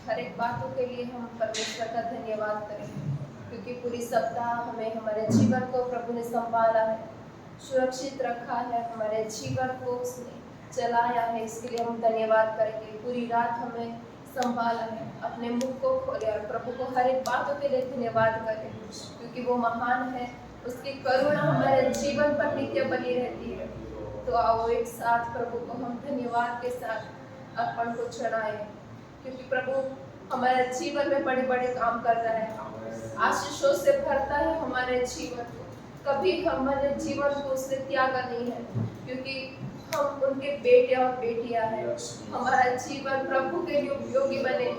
हर एक बातों के लिए हम परमेश्वर का धन्यवाद करें, क्योंकि पूरी सप्ताह हमें हमारे जीवन को प्रभु ने संभाला है, सुरक्षित रखा है, हमारे जीवन को उसने चलाया है। इसके लिए हम धन्यवाद करेंगे। पूरी रात हमें संभाला है, अपने मुख को खोले और प्रभु को हर एक बातों के लिए धन्यवाद करें, क्योंकि वो महान है, उसकी करुणा हमारे जीवन पर नित्य बनी रहती है। तो आओ एक साथ प्रभु को हम धन्यवाद के साथ अर्पण को चढ़ाएं, क्योंकि प्रभु हमारे जीवन में बड़े बड़े काम कर रहा है, आशीषों से भरता है हमारे जीवन को। कभी हमारे जीवन को उसने त्यागा नहीं है, क्योंकि हम उनके बेटे और बेटियां हैं। हमारा जीवन प्रभु के लिए उपयोगी बने,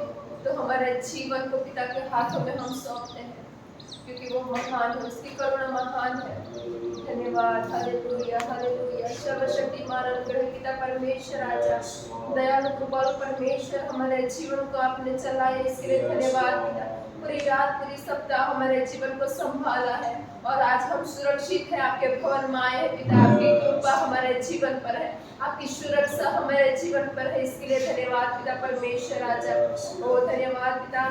तो हमारे जीवन को पिता के हाथों में हम सौंपते हैं, क्योंकि वो महान है, उसकी करुणा महान है। धन्यवाद, हालेलुया हालेलुया। सर्वशक्तिमान अनुग्रही पिता परमेश्वर आजा, दयालु कृपालु परमेश्वर, हमारे जीवन को आपने चलाया, इसके लिए धन्यवाद पिता। पूरी रात पूरी सप्ताह हमारे जीवन को संभाला है और आज हम सुरक्षित है, आपके भवन में आए हैं पिता। आपकी कृपा हमारे जीवन पर है, आपकी सुरक्षा हमारे जीवन पर है, इसके लिए धन्यवाद पिता परमेश्वर आजा। ओ धन्यवाद पिता,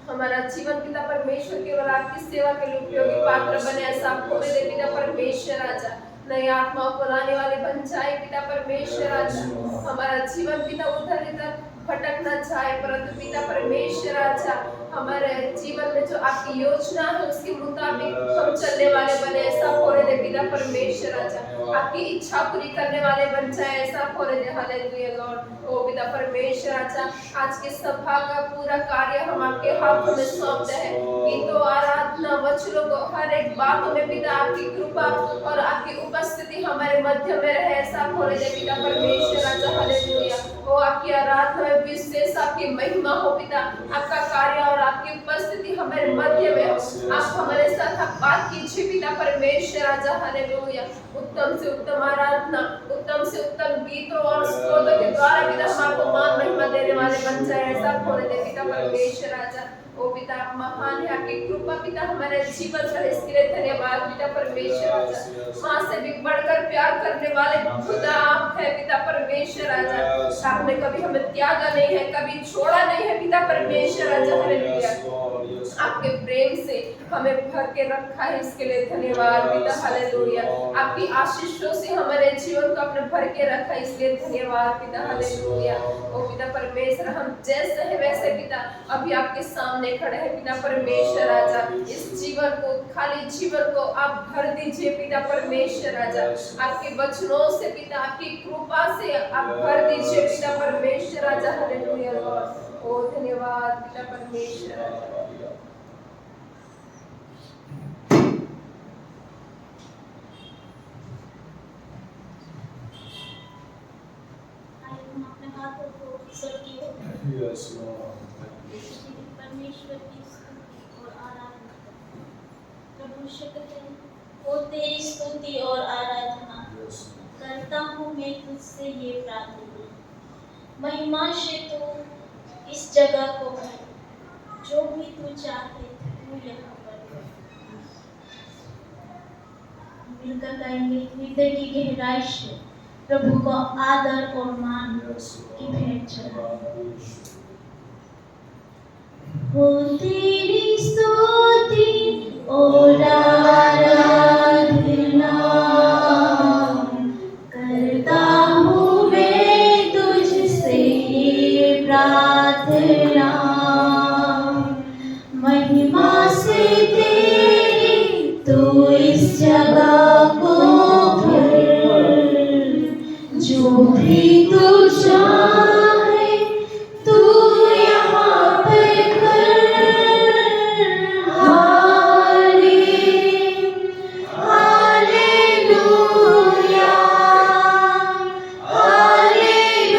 हमारा जीवन पिता परमेश्वर केवल आपकी सेवा के लिए उपयोगी पात्र बने, ऐसा आप होने दे पिता परमेश्वर आजा। नई आत्माओं को लाने वाले बन जाए पिता परमेश्वर आजा। हमारा जीवन पिता उधर इधर भटक न जाए, परंतु पिता परमेश्वर आजा हमारे जीवन में जो आपकी योजना है उसके मुताबिक हम चलने वाले बने, ऐसा होने दे पिता परमेश्वर आजा। आपकी इच्छा पूरी करने वाले बन जाए, ऐसा होने दे। Hallelujah Lord. ओ पिता परमेश्वर आजा, आज के सभा का पूरा कार्य हम आपके हाथों में सौंपते हैं। गीतों, आराधना, वचनों को हर एक बातों में पिता आपकी कृपा और आपकी उपस्थिति हमारे मध्य में रहे, ऐसा होने दे पिता परमेश्वर आजा। हालेलुया। ओ आपकी आराधना में विशेष आपकी महिमा हो पिता, आपका कार्य और आपकी उपस्थिति हमारे मध्य में हो। आप हमारे साथ आप बात कीजिए पिता परमेश्वर आजा। हालेलुया। उत्तम से उत्तम आराधना, उत्तम से उत्तम गीतों और स्तोत्रों के द्वारा पिता हम आपको मान महिमा देने वाले बन जाए, ऐसा होने दे पिता परमेश्वर आजा। ओ पिता आप महान है, आपकी कृपा पिता हमारे जीवन पर, इसके लिए धन्यवाद पिता परमेश्वर आजा। माँ से भी बढ़कर प्यार करने वाले खुदा आप है पिता परमेश्वर आजा। आपने कभी हमें त्यागा नहीं है, कभी छोड़ा नहीं है पिता परमेश्वर आजा। हालेलुया। आपके प्रेम से हमें भर के रखा है, इसके लिए धन्यवाद पिता। हालेलुया। आपकी आशीषों से हमारे जीवन को आपने भर के रखा है, इसलिए धन्यवाद पिता। हालेलुया। ओ पिता परमेश्वर, हम जैसे हैं वैसे पिता अभी आपके सामने खड़े हैं पिता परमेश्वर आजा। इस जीवन को, खाली जीवन को आप भर दीजिए पिता परमेश्वर आजा। आपके वचनों से पिता, आपकी कृपा से आप भर दीजिए पिता परमेश्वर आजा। Hallelujah Lord. ओ धन्यवाद पिता परमेश्वर आजा। परमेश्वर की स्तुति और आराधना। प्रभु शुक्र है, ओ तेरी स्तुति और आराधना करता हूँ मैं तुझसे ये प्रार्थना। महिमा से तू इस जगह को भर, जो भी तू चाहे तू यहाँ पर कर। मिलकर गाएंगे हृदय की गहराई से प्रभु को आदर और मान की भेंट चढ़ाएं। हो तेरी स्तुति और आराधना करता हूँ मैं तुझसे ये प्रार्थना। महिमा से तेरी तू इस जगह को भर, जो भी तू चाहे तू यहाँ पर कर। हालेलुया, हालेलुया,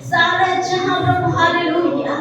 सारा जहां प्रभु हालेलुया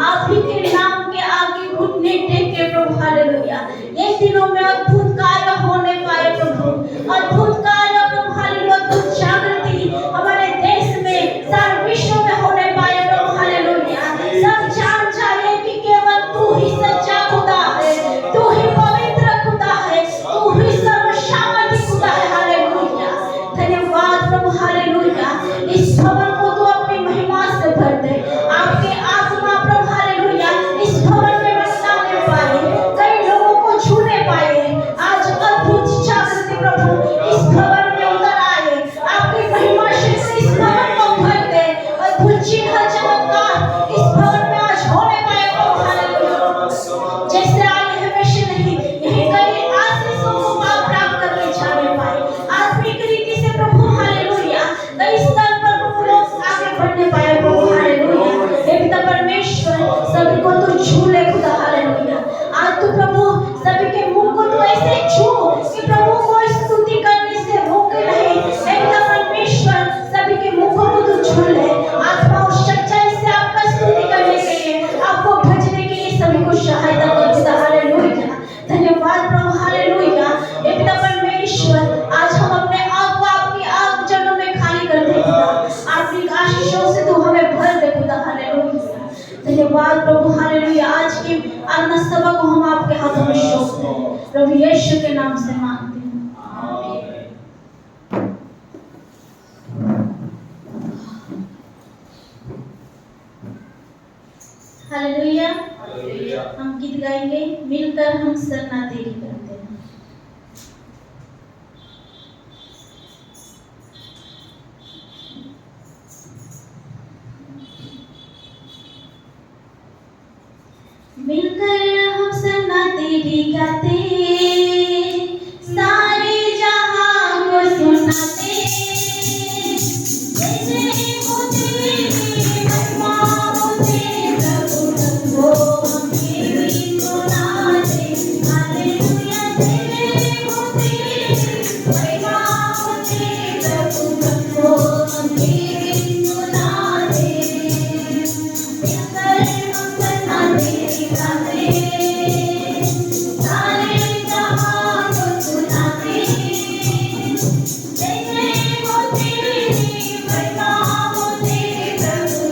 आप ही के नाम के आगे घुटने टेके प्रभु हालेलुया। ये दिनों में अद्भुत कार्य होने पाए प्रभु, अद्भुत कार्य प्रभु हालेलुया, अद्भुत जागृति हमारे देश में सारे विश्व में होने पाए प्रभु हालेलुया। सब जान जाए कि केवल तू ही सच्चा खुदा है, तू ही पवित्र खुदा है, तू ही सर्वशक्ति खुदा है हालेलुया। धन्यवाद प्रभु हालेलुया। इस भवन को तू अपनी महिमा से भर दे, आपके आत्मा प्रभु हालेलुया इस भवन में बरसाने पाए, कई लोगों को छूने पाए। आज अद्भुत जागृति प्रभु इस भवन में उतर आए, आपकी महिमा से इस भवन को भर दे। अद्भुत चिन्ह चमत्कार इस भवन में आज होने पाए प्रभु हालेलुया। जैसे आए हैं वैसे नहीं, यही कई आशीषों को प्राप्त करके जाने पाए। आत्मिक रीति से प्रभु हालेलुया कई स्तर पर प्रभु लोग आगे बढ़ने पाए प्रभु हालेलुया। हे पिता परमेश्वर सभी को तू छू ले खुदा हालेलुया। आज तू प्रभु सभी के मुंह को तू ऐसे छू कि प्रभु को स्तुति करने से रोके नहीं। हे पिता परमेश्वर सभी के मुंह को तू छू ले, आत्मा और सच्चाई से आपका स्तुति करने के लिए, आपको भजने के लिए सभी को सहायता कर खुदा हालेलुया। धन्यवाद प्रभु हालेलुया। हे पिता परमेश्वर आज हम अपने आप को आपकी आग चरणों में खाली कर दे खुदा, आपकी आशीषों से तू हमें भर दे खुदा हालेलुया। धन्यवाद प्रभु हालेलुया। आज की आराधना सभा को हम आपके हाथों में सौंपते हैं, प्रभु यीशु के नाम से मांगते हैं, आमीन। हालेलुया। हम गीत गाएंगे, मिलकर हम सरना तेरी करते हैं। मिलकर हम सरना तेरी गाते, सारे जहां को सुनाते, जैसे हो तेरी महिमा हो तेरे प्रभु वो हमें सुनाते। हालेलुया तेरे हो तेरी महिमा हो तेरे प्रभु वो हमें सुनाते। मिलकर हम सरना तेरी गाते, सारे जहां को सुनाते, जैसे हो तेरी महिमा हो तेरे प्रभु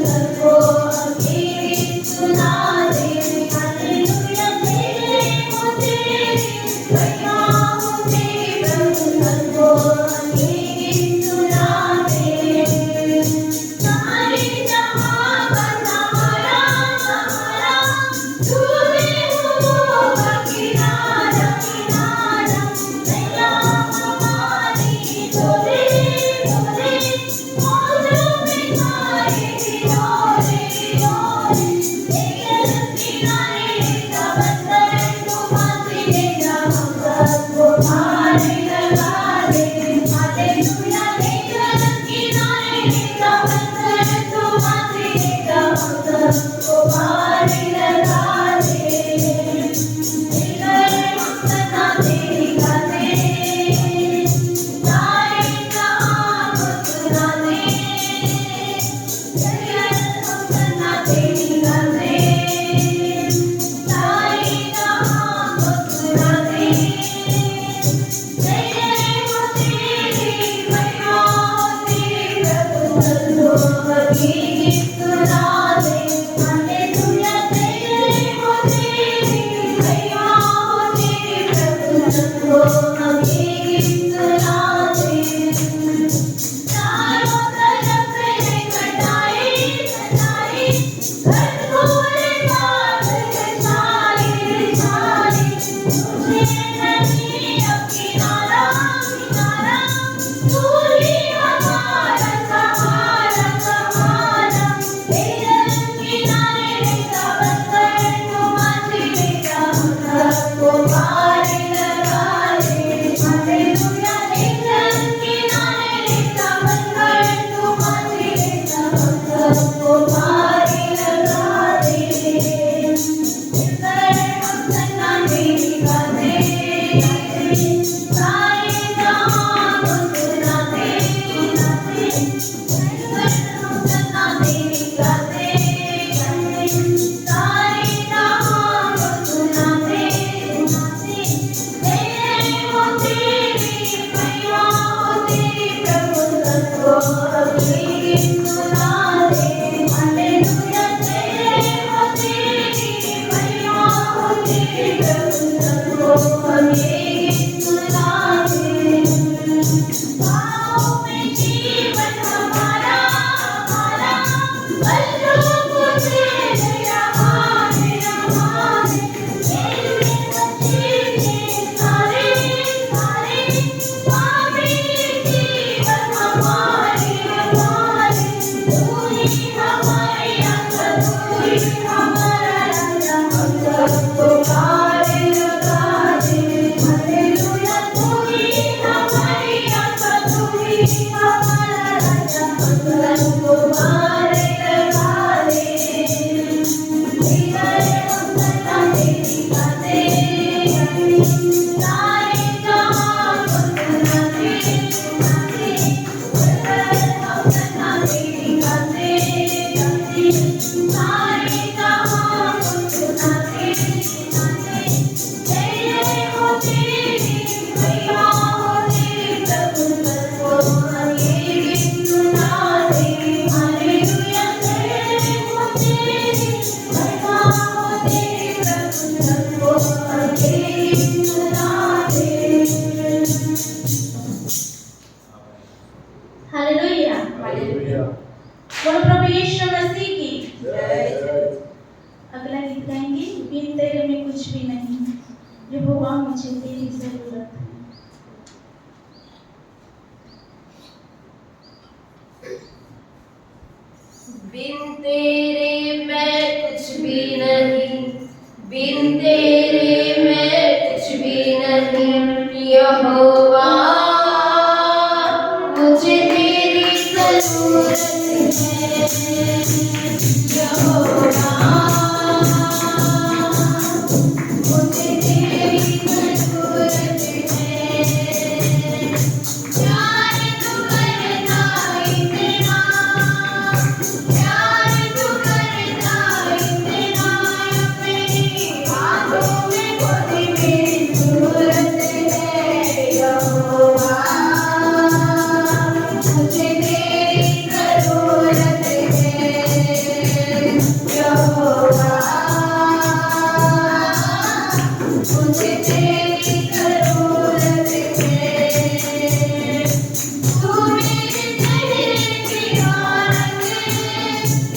हालेलुया। हालेलुया। बोलो प्रभु यीशु मसीह की। जय। अगला गीत गाएंगे, बिन तेरे में कुछ भी नहीं, यहोवा मुझे तेरी जरूरत है। बिन तेरे मैं कुछ भी नहीं, बिन तेरे मैं कुछ भी नहीं, यहोवा मुझे तेरी जरूरत है, यहोवा मुझे तेरी जरूरत है। प्यार तू करता इतना, प्यार तू करता इतना, अपने हाथों में खोली मेरी सूरत है, यहोवा मुझे तेरी जरूरत है, यहोवा मुझे तेरी जरूरत है। तू मेरे चेहरे की रौनक है,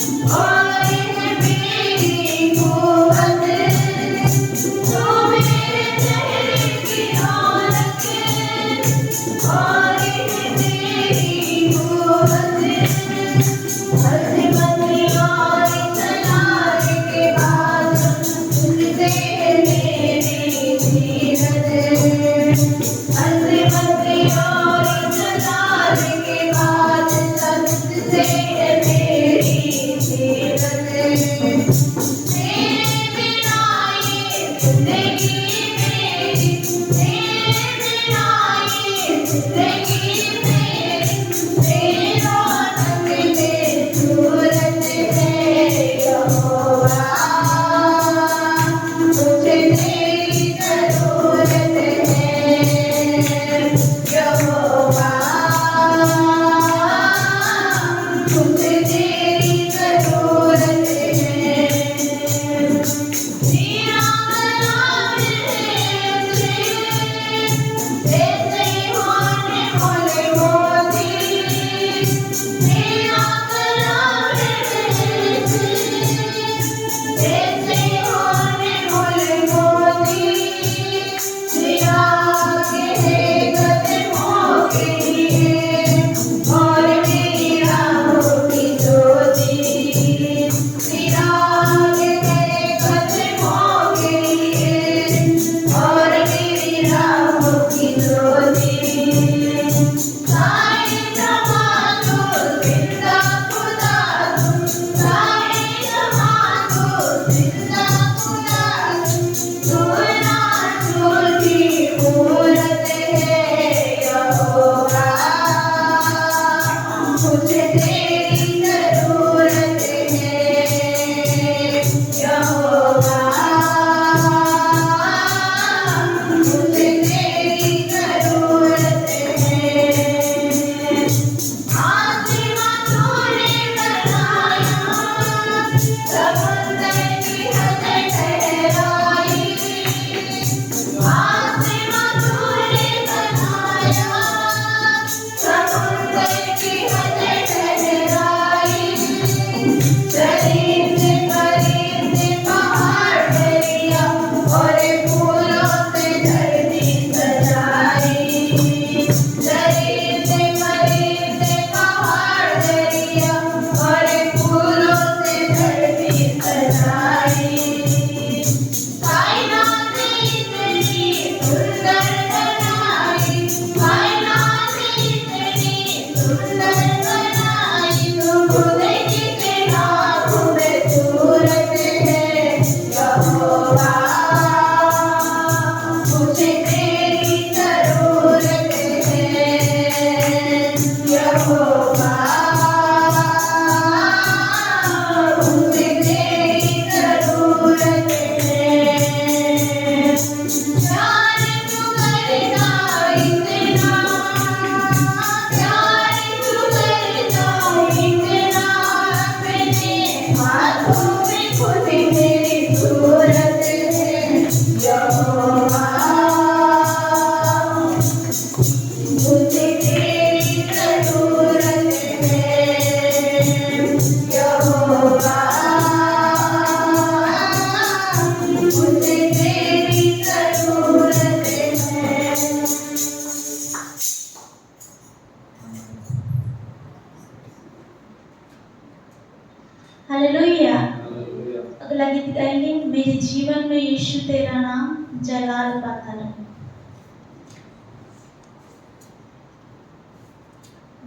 हालेलुया। Hallelujah. अगला गीत गाएंगे, मेरे जीवन में यीशु तेरा नाम जलाल पाता रहे।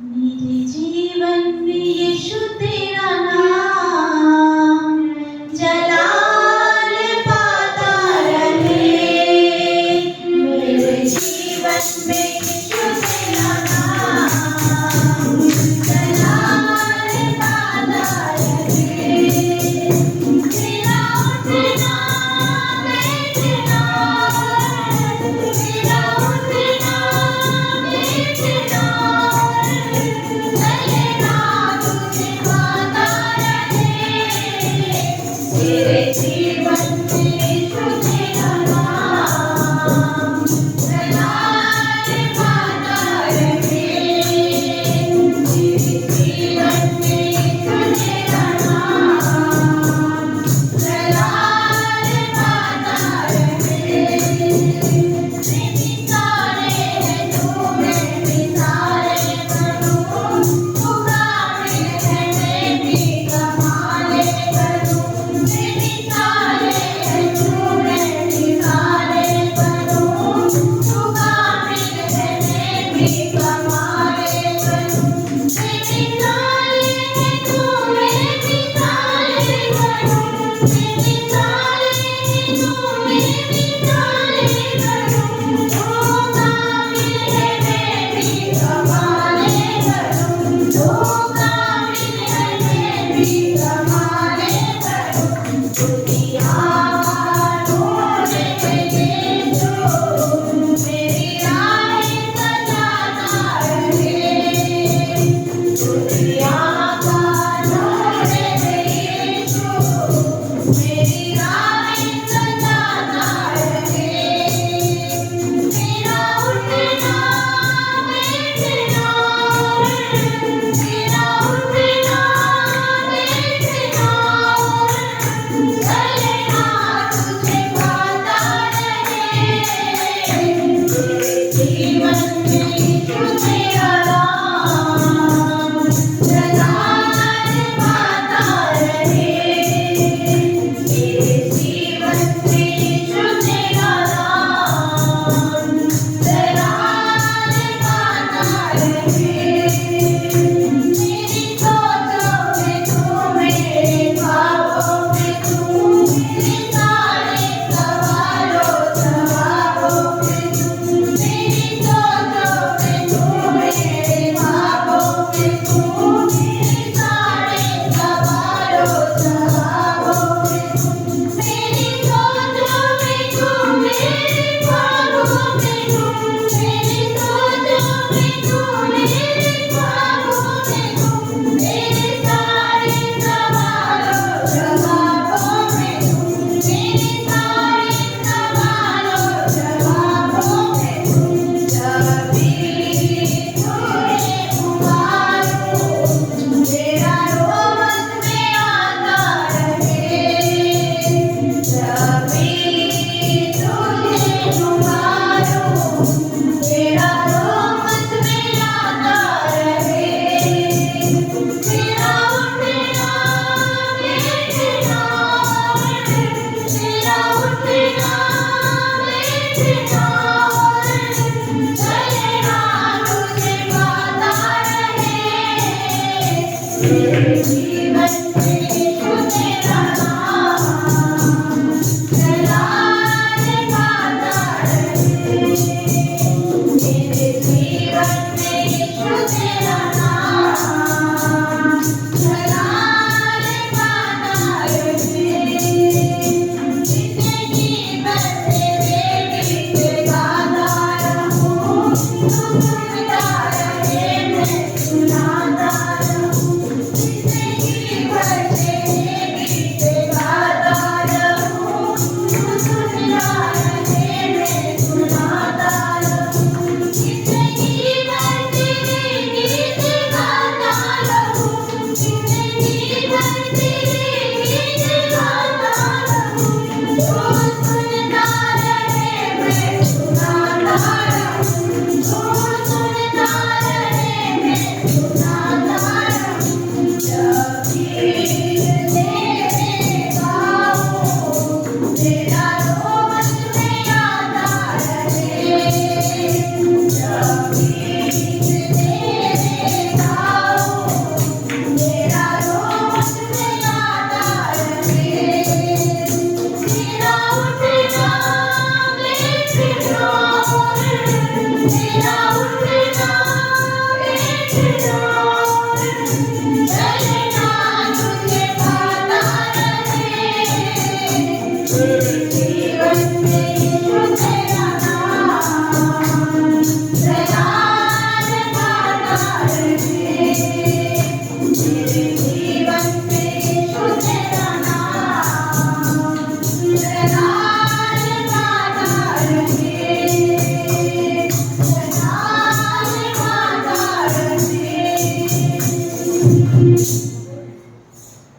मेरे जीवन में यीशु तेरा नाम जलाल पाता रहे। मेरे जीवन में यीशु तेरा नाम जलाल पाता रहे। तेरा उठना बैठना, तेरा उठना बैठना, चलेगा तुझे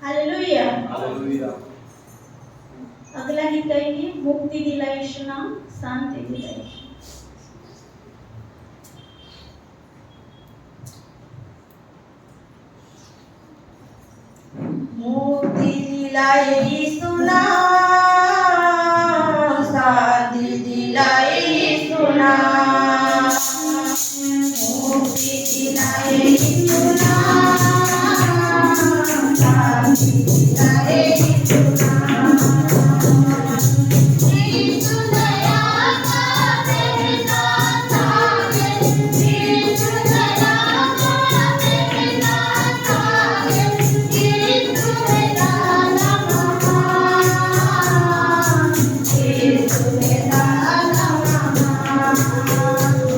हालेलुया। हालेलुया। अगला गीत गाएंगे, मुक्ति दिला यीशु नाम, शांति दिला यीशु। मुक्ति दिलाए यीशु नाम, शांति दिलाए यीशु नाम, मुक्ति दिलाए यीशु नाम, शांति दिलाए यीशु नाम। यीशु दया का देना चाहे, यीशु दया का देना चाहे, यीशु मेरा नाम महान, यीशु मेरा नाम महान।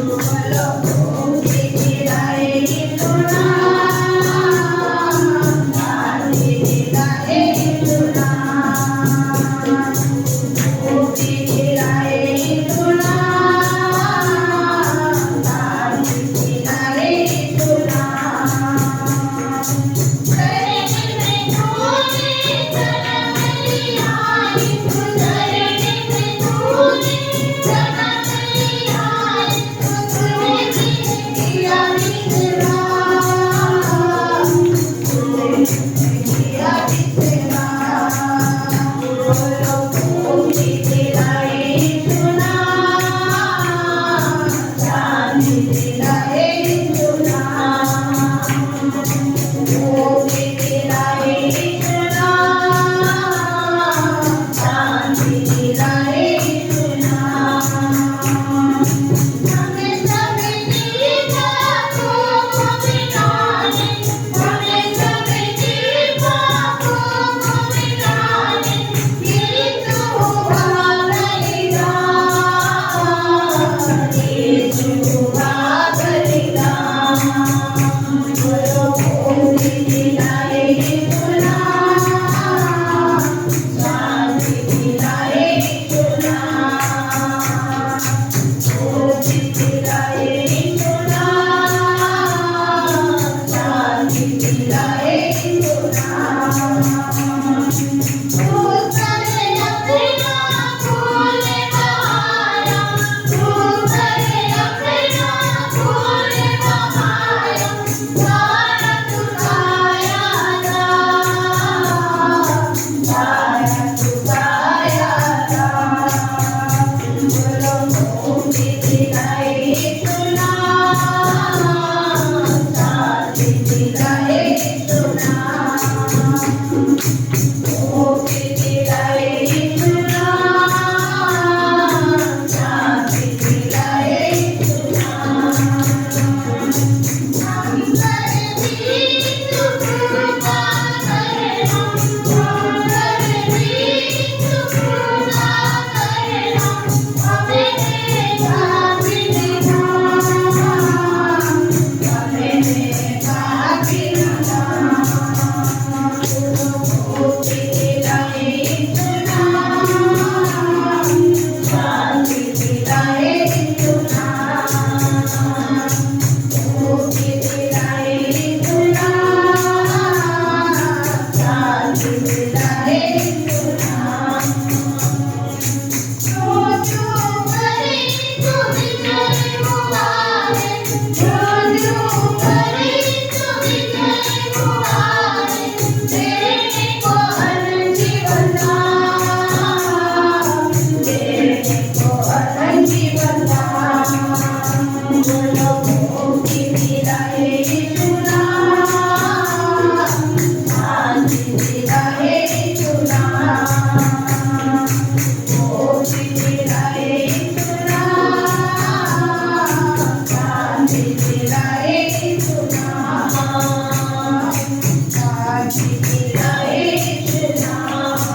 बोलो मुक्ति दिलाए यीशु नाम, शांति दिलाए यीशु नाम, मुक्ति दिलाए यीशु नाम, शांति दिलाए यीशु नाम। शरण में धूली शरण मेरी आई, शरण में धूली शरण मेरी आई, तूने भी किया विश्राम, तूने किया विश्राम। बोलो मुक्ति दिलाए यीशु नाम, शांति दिलाए यीशु नाम, मुक्ति दिलाए यीशु नाम, शांति दिलाए यीशु नाम। हमें सभी जीवा को मिलाने, हमें सभी जीवा को मिलाने, यीशु हुआ बलिदान, यीशु हुआ बलिदान। बोलो मुक्ति दिलाए यीशु नाम, शांति दिलाए यीशु नाम, मुक्ति दिलाए यीशु नाम, शांति दिलाए यीशु नाम। तू करे अपना फूल बहाया, तू करे अपना फूल बहाया, सारा चुकाया था, सारा चुकाया था। बोलो मुक्ति दिलाए यीशु नाम, शांति दिलाए यीशु नाम, मुक्ति दिलाए यीशु नाम, शांति दिलाए यीशु नाम। हम करे यीशु कृपा करना, हम करे यीशु कृपा करना, हमें देगा विधान, हमें देगा विधान। मुक्ति दिलाए यीशु नाम, शांति दिलाए यीशु नाम, मुक्ति दिलाए यीशु नाम, शांति दिलाए यीशु नाम। जो जो करे जो विजय हुआ है, जो जो करे जो विजय हुआ है, देने को अनंत जीवन दान, देने को अनंत जीवन दान। बोलो मुक्ति दिलाए यीशु नाम, शांति दिलाए यीशु नाम, मुक्ति दिलाए यीशु नाम, शांति दिलाए यीशु नाम, शांति दिलाए यीशु नाम।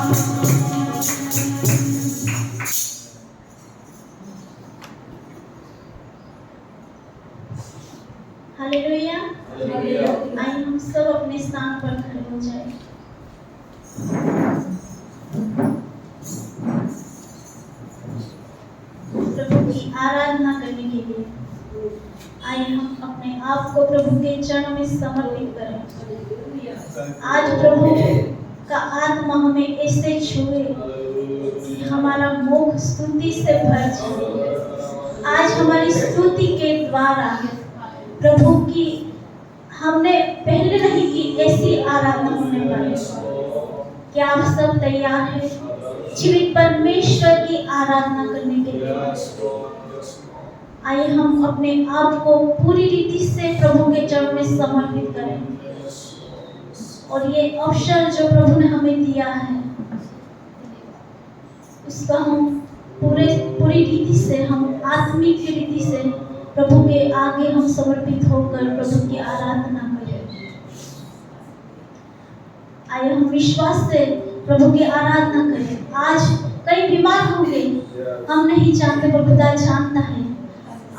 हालेलुया। हालेलुया। आइए हम सब अपने स्थान पर खड़े हो जाएं। प्रभु की आराधना करने के लिए आइए हम अपने आप को प्रभु के चरणों में समर्पित करें। आज प्रभु हमें ऐसे छुए कि हमारा मुख स्तुति से भर जाए। आज हमारी स्तुति के द्वारा प्रभु की हमने पहले नहीं की ऐसी आराधना होने वाली। क्या आप सब तैयार हैं जीवित परमेश्वर की आराधना करने के लिए? आइए हम अपने आप को पूरी रीति से प्रभु के चरणों में समर्पित करें और ये अवसर जो प्रभु ने हमें दिया है उसका हम पूरी रीति से, हम आत्मिक रीति से प्रभु के आगे हम समर्पित होकर प्रभु की आराधना करें। आइए हम विश्वास से प्रभु की आराधना करें। आज कई बीमार होंगे, हम नहीं जानते पर खुदा जानता है।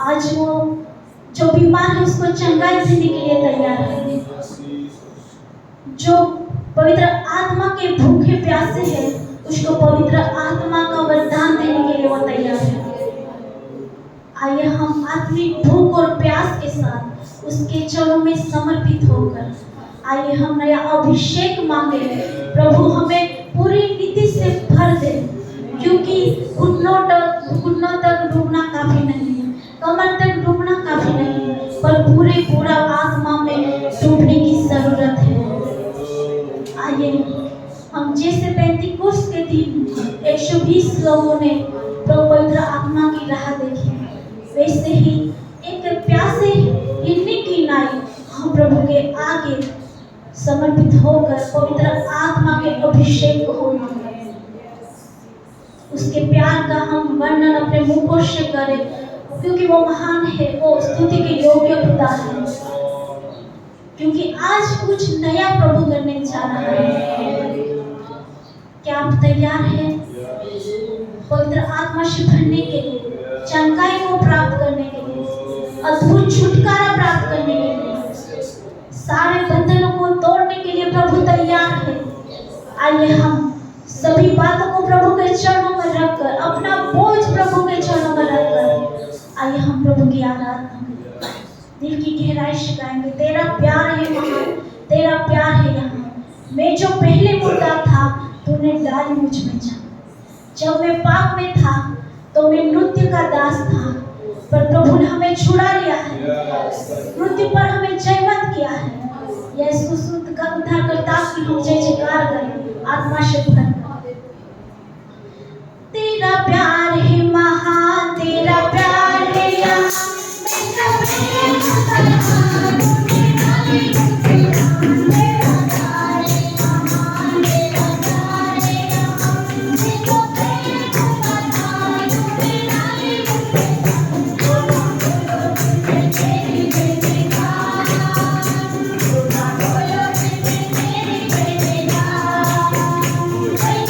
आज वो जो बीमार है उसको चंगाई देने के लिए तैयार है। जो पवित्र आत्मा के भूखे प्यासे है उसको पवित्र आत्मा का वरदान देने के लिए वो तैयार है। आइए हम आत्मिक भूख और प्यास के साथ उसके चरणों में समर्पित होकर आइए हम नया अभिषेक मांगे। प्रभु हमें पूरी रीति से भर दे, क्योंकि घुटनों तक डूबना काफी नहीं है, कमर तक डूबना काफी नहीं है, पर पूरा आत्मा में डूबने की जरूरत है। आइए हम जैसे पेंतिकुस्त के दिन 120 लोगों ने पवित्र आत्मा की राह देखी, वैसे ही एक प्यासे हिरनी की नाई हम प्रभु के आगे समर्पित होकर पवित्र आत्मा के अभिषेक हो, उसके प्यार का हम वर्णन अपने मुखों से करें, क्योंकि वो महान है, वो स्तुति के योग्य खुदा है। क्योंकि आज कुछ नया प्रभु करने जा रहा है। क्या आप तैयार हैं पवित्र आत्मा से भरने के लिए, चंगाई को प्राप्त करने के लिए, अद्भुत छुटकारा प्राप्त करने के लिए, सारे बंधनों को तोड़ने के लिए प्रभु तैयार है। आइए हम सभी बातों को प्रभु के चरणों में रखकर, अपना बोझ प्रभु के चरणों में रखकर आइए हम प्रभु की आराधना करें। दिल की गहराई से गाएंगे, तेरा प्यार है महान, तेरा प्यार है यहाँ। मैं जो पहले मुर्दा था तूने डाली मुझ में जान। जब मैं पाप में था तो मैं नृत्य का दास था, पर प्रभु ने हमें छुड़ा लिया है, मृत्यु पर हमें जयवंत किया है। यीशु शुद्ध का उद्धारकर्ता की हम जय जयकार करें आत्मा से भर। तेरा प्यार है महान, तेरा प्यार है यहाँ, Thank you.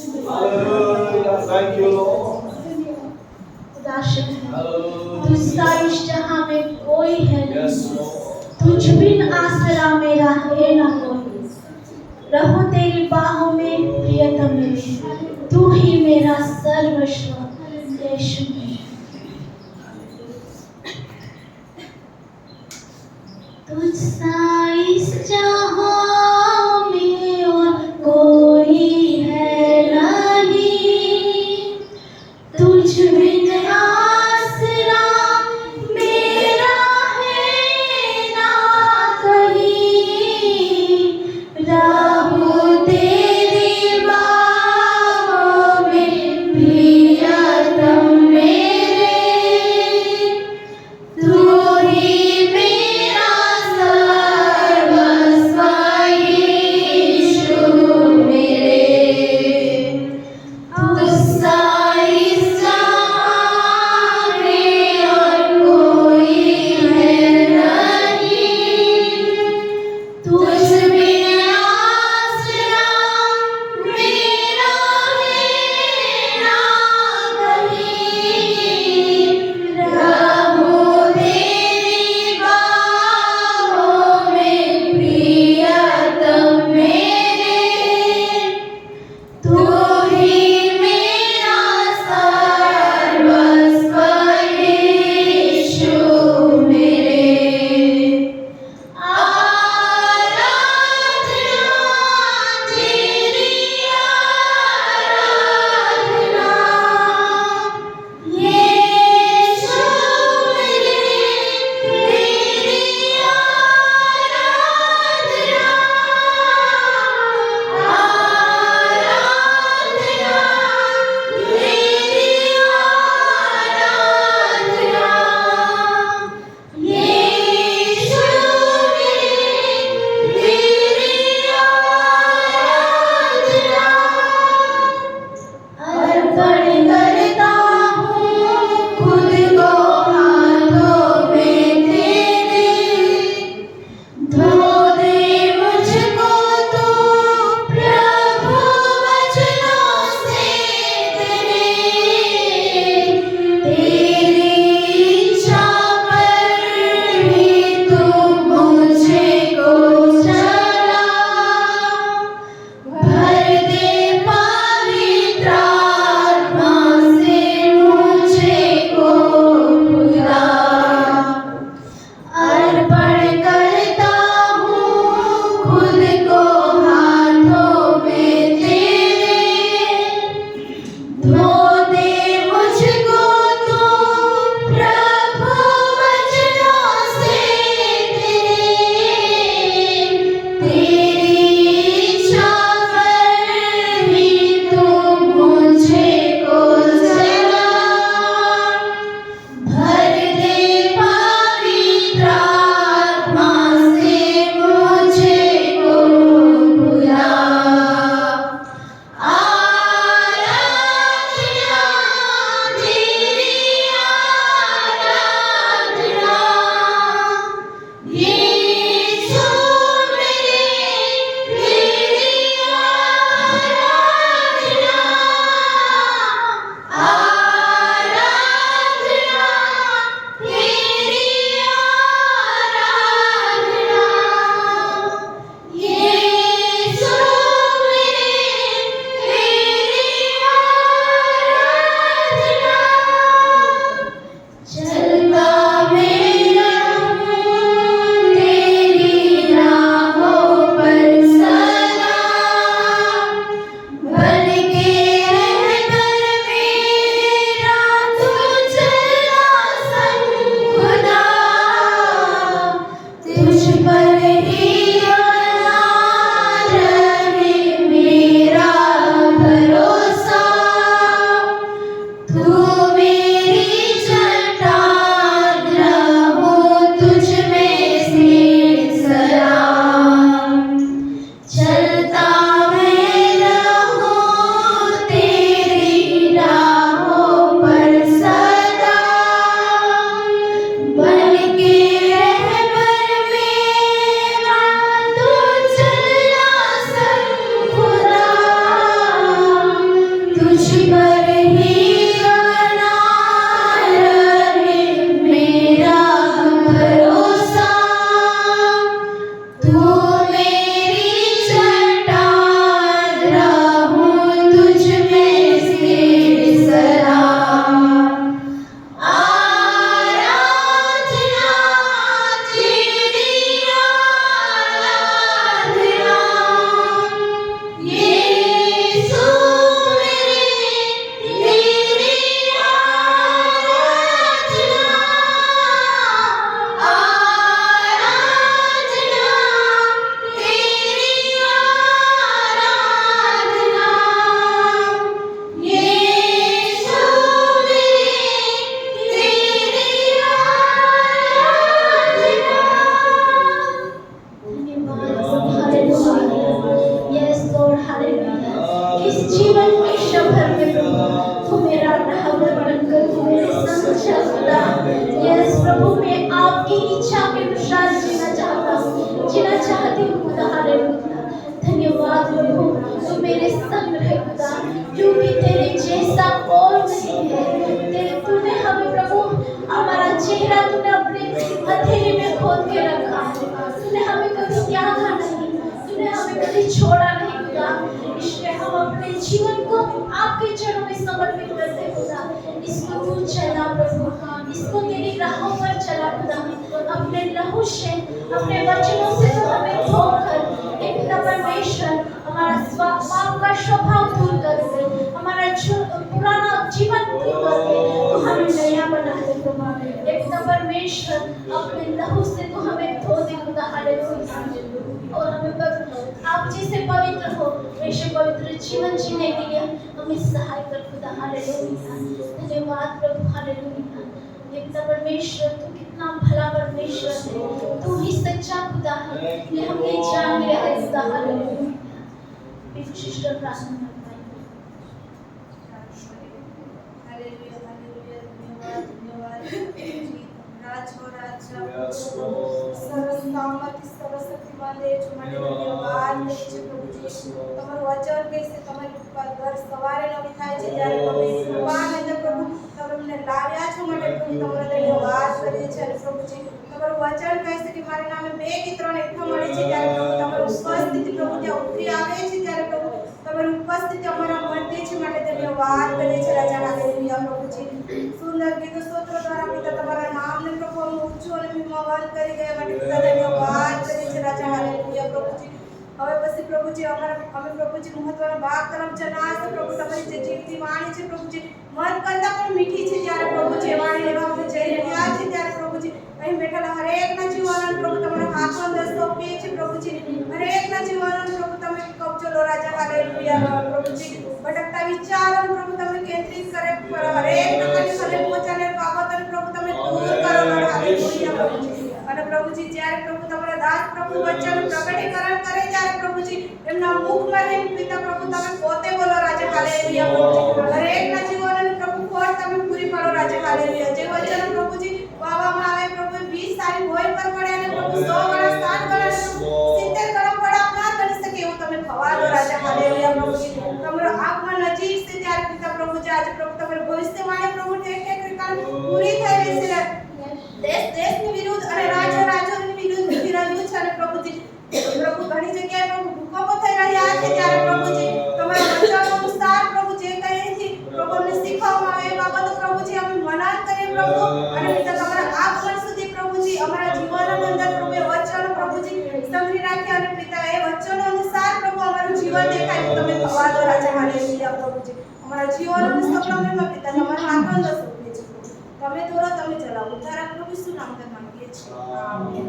Hallelujah. Thank you, Lord. तू साइश जहाँ में कोई है Yes, नहीं, Lord. तुझ बिन आसरा मेरा है ना कोई। रहो तेरी बाहों में प्रियतम मेरे, तू ही मेरा सर्वस्व यीशु। तुझ साइस जहाँ में और कोई है नहीं, तुझ बिन आसरा मेरा है ना कहीं। रहो तेरी बाहों में प्रियतम मेरे, जीवन में शभर में प्रभु तू मेरा राहबर बनकर तू मेरे संग चल खुदा। यस प्रभु मैं आपकी इच्छा के अनुसार जीना चाहता हूँ, जीना चाहती हूँ खुदा। हालेलुया। धन्यवाद प्रभु तू मेरे संग रहे खुदा, क्योंकि तेरे जैसा और नहीं है। तूने हमें प्रभु हमारा चेहरा तूने अपने हथेली में खोद के रखा है। तूने हमें कभी त्यागा नहीं, तूने हमें कभी छोड़ा नहीं खुदा। इसलिए हम अपने जीवन को आपके चरणों में समर्पित करते हैं खुदा। इसको तू चला प्रभु, इसको तेरी राहों पर चला खुदा। अपने लहू से अपने वचनों से तो हमें धोकर एक परमेश्वर हमारा पाप का स्वभाव दूर कर दे, हमारा पुराना जीवन दूर कर दे, तो हमें नया बना दे खुदा। एक परमेश्वर अपने लहू से तो हमें धो दे खुदा। हालेलुया। और हमें आप जैसे पवित्र हो वैसे पवित्र जीवन जीने के लिए हमें सहाय कर खुदा। हालेलुया। धन्यवाद प्रभु। हालेलुया। एक परमेश्वर तू कितना भला परमेश्वर है, तू ही सच्चा खुदा है, ये हम ये जान रहे हैं खुदा। हालेलुया। विशिष्ट प्रार्थना करते हैं। Hallelujah hallelujah. धन्यवाद धन्यवाद। राज हो राजा સરસ સામર્થ્ય સરસ શક્તિમાન દે છો માટે ધન્યવાદ દે છે પ્રભુજી। તમારું વચન કહેશે તમારી ઉપર દર સવારે નવી થાય છે ત્યારે તમે કૃપાને અંદર પ્રભુ તમે મને લાવ્યા છો માટે પ્રભુ તમારો ધન્યવાદ કરીએ છીએ અને પ્રભુજી તમારું વચન કહેશે કે મારા નામે બે કે ત્રણ એકઠા મળે છે ત્યારે પ્રભુ તમારી ઉપસ્થિતિ પ્રભુ ત્યાં ઉતરી આવે છે ત્યારે પ્રભુ તમારી ઉપસ્થિતિ અમારા મધ્ય છે માટે ધન્યવાદ કરીએ છીએ રાજા। હાલેલુયા પ્રભુજી। સુંદર ગીતો સ્તોત્ર દ્વારા પિતા તમારા નામને પ્રભુ અમે ઊંચું અને મહિમાવાન કરી ગયા માટે પિતા ધન્યવાદ કરીએ છીએ રાજા। હાલેલુયા પ્રભુજી। હવે પછી પ્રભુજી અમે પ્રભુજી મહત્વના ભાગ તરફ જના છે પ્રભુ તમારી જે જીવતી વાણી છે પ્રભુજી મન કરતા પણ મીઠી છે ત્યારે પ્રભુજી વાણી લેવા અમે જઈ રહ્યા છે ત્યારે પ્રભુજી અહીં બેઠેલા હરેકના જીવન પ્રભુ તમારા હાથમાં અંદર સોંપીએ છીએ પ્રભુજી। હરેકના જીવન પ્રભુ તમે કબજો લો રાજા। હાલેલુયા પ્રભુજી। ભટકતા વિચારો પ્રભુ તમે કેન્દ્રિત કરે હરેક પ્રકારની ભલે પહોંચાડે બાબતોને પ્રભુ તમે દૂર કરો। હાલેલુયા પ્રભુજી। અને પ્રભુજી જ્યારે પ્રભુ તમારા દાસ પ્રભુ વચન પ્રગટીકરણ કરે ત્યારે પ્રભુજી એમના મુખમાં રહી પિતા પ્રભુ તમે પોતે બોલો રાજા। હાલેલુયા પ્રભુજી। હરેકના જીવનને પ્રભુ ખોટ તમે પૂરી પાડો રાજા। હાલેલુયા। જે વચન પ્રભુજી વાવવામાં આવે પ્રભુ 20 સારી ભોય પર પડે અને પ્રભુ 100 ગણા 60 ગણા 70 ગણા ફળ આપનાર બની શકે એવું તમે ખવા દો રાજા। હાલેલુયા પ્રભુજી। તમારો આગમન નજીક છે ત્યારે પિતા પ્રભુજી આજે પ્રભુ તમારી ભવિષ્યવાણી પ્રભુ ઠેક ઠેક પૂરી થઈ રહી છે। દેશ દેશની વિરુદ્ધ અને રાજ્ય રાજ્યોની વિરુદ્ધ થઈ રહ્યું છે અને પ્રભુજી પ્રભુ ઘણી જગ્યાએ પ્રભુ ભૂકંપો થઈ રહ્યા છે ત્યારે પ્રભુજી તમારા વચનો અનુસાર પ્રભુ જે કહે છે પ્રભુ અમને શીખવવામાં આવે એ બાબતો પ્રભુજી અમે મનન કરીએ પ્રભુ અને પિતા તમારા આગમન સુધી પ્રભુજી અમારા જીવનની અંદર પ્રભુ એ વચનો પ્રભુજી સંગ્રહી રાખ્યા અને પિતા એ વચનો અનુસાર પ્રભુ અમારું જીવન દેખાય તો તમે ખવા દો રાજા। હાલેલુયા પ્રભુજી। અમારા જીવનને સફળતામાં પિતા તમારા હાથમાં અંદર સોંપીએ છીએ તમે દોરો તમે ચલાવો તારા પ્રભુ શું નામ પર માંગીએ છીએ amen.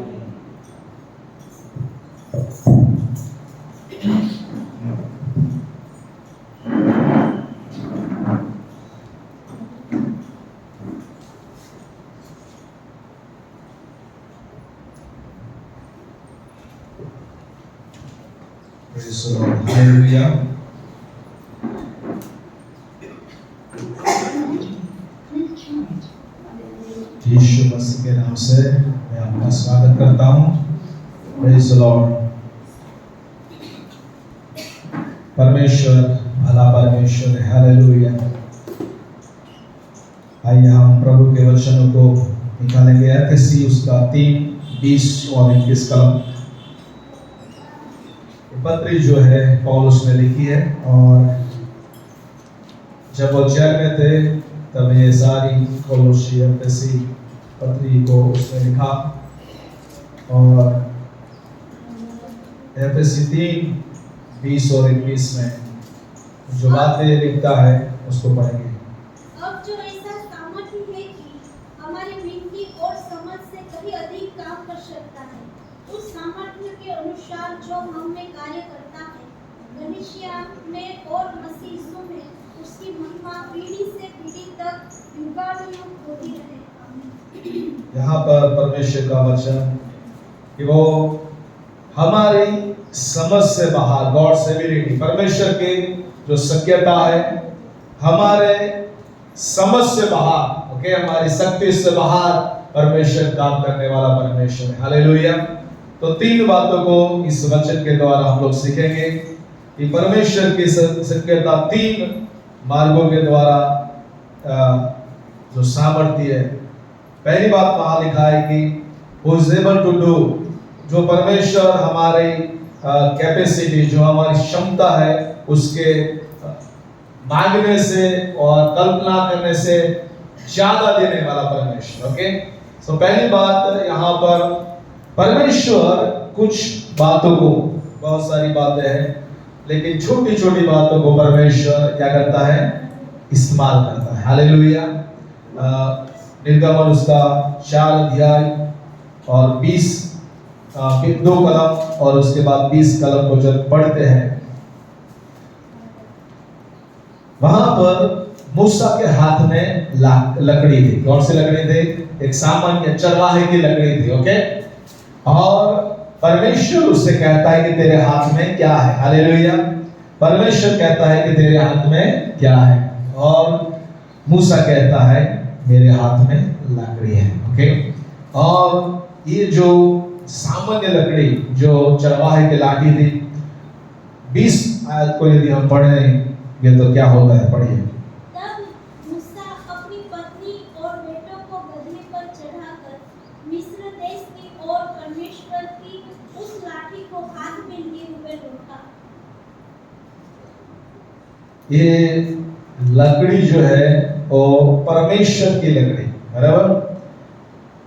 Praise the Lord. Hallelujah. यीशु मसीह के नाम से मैं आपका स्वागत करता हूँ। Praise the Lord. परमेश्वर भला परमेश्वर है। हालेलुया। आइए हम प्रभु के वचनों को निकालेंगे। एफएसी उसका 3:20 और 21 कलम पत्री जो है पौलुस ने लिखी है। और जब वो जेल में थे तब ये सारी कोलोसी एफएसी पत्री को उसने लिखा। और एफएसी 3:20 और 21 में जो बातें लिखता है उसको पढ़ेंगे। अब जो ऐसा सामर्थ्य है कि हमारी विनती और समझ से कहीं अधिक काम कर सकता है, उस सामर्थ्य के अनुसार जो हम में कार्य करता है, कलीसिया में और मसीह यीशु में उसकी महिमा पीढ़ी से पीढ़ी तक युगानुयुग होती रहे। यहाँ पर परमेश्वर का वचन कि वो हमारी समझ से बाहर, गॉड्स एबिलिटी, परमेश्वर की जो शक्यता है, हमारे समझ से बाहर, ओके, हमारी शक्ति से बाहर परमेश्वर काम करने वाला परमेश्वर है। हालेलुया। तो 3 बातों को इस वचन के द्वारा हम लोग सीखेंगे कि परमेश्वर की शक्यता 3 मार्गों के द्वारा जो सामर्थ्य है। पहली बात वहां लिखा है कि who is able to do, जो परमेश्वर हमारे कैपेसिटी, जो हमारी क्षमता है, उसके मांगने से और कल्पना करने से ज्यादा देने वाला परमेश्वर। ओके, सो पहली बात यहाँ पर परमेश्वर कुछ बातों को, बहुत सारी बातें हैं, लेकिन छोटी छोटी बातों को परमेश्वर क्या करता है, इस्तेमाल करता है। हालेलुया। निर्गमन उसका 4 अध्याय और 2 कलम और उसके बाद 20 कलम को जब पढ़ते हैं, वहां पर मूसा के हाथ में लकड़ी थी। कौन सी लकड़ी थी? एक सामान्य चरवाहे की लकड़ी थी। ओके, और परमेश्वर उससे कहता है कि तेरे हाथ में क्या है। हालेलुया। परमेश्वर कहता है कि तेरे हाथ में क्या है, और मूसा कहता है मेरे हाथ में लकड़ी है। ओके, और ये जो सामान्य लकड़ी, जो चरवाहे की लाठी थी, 20 आयत को यदि हम पढ़ेंगे तो क्या होता है, पढ़िए। तब मूसा अपनी पत्नी और बेटों को गदहे पर चढ़ाकर मिस्र देश की ओर परमेश्वर की उस लाठी को हाथ में लिए हुए लौटा। ये लकड़ी जो है वो परमेश्वर की लकड़ी, बराबर,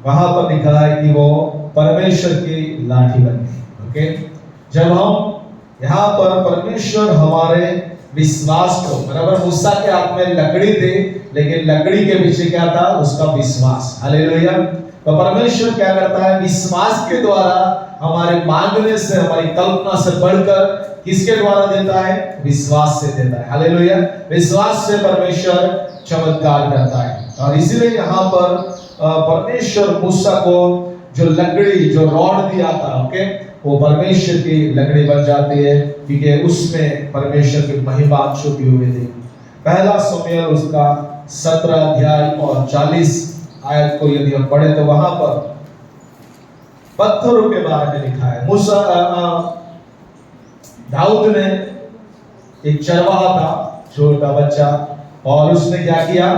वहां पर लिखा है कि वो परमेश्वर की लाठी बन गई। ओके, जब हम यहाँ पर परमेश्वर हमारे विश्वास को, बराबर, मूसा के हाथ में लकड़ी थी, लेकिन लकड़ी के पीछे क्या था, उसका विश्वास। हालेलुया। तो परमेश्वर क्या करता है, विश्वास के द्वारा हमारे मांगने से, हमारी कल्पना से बढ़कर किसके द्वारा देता है, विश्वास से देता है। हालेलुया। विश्वास से परमेश्वर चमत्कार करता है, और इसीलिए यहाँ पर परमेश्वर मूसा को जो लकड़ी, जो रॉड दिया था, ओके, वो परमेश्वर की लकड़ी बन जाती है, क्योंकि उसमें परमेश्वर की महिमा छुपी हुई थी। पहला शमूएल उसका 17 अध्याय और 40 आयत को यदि हम पढ़े तो वहां पर पत्थरों के बारे में लिखा है। मूसा, दाऊद ने, एक चरवाहा था, छोटा बच्चा, और उसने क्या किया,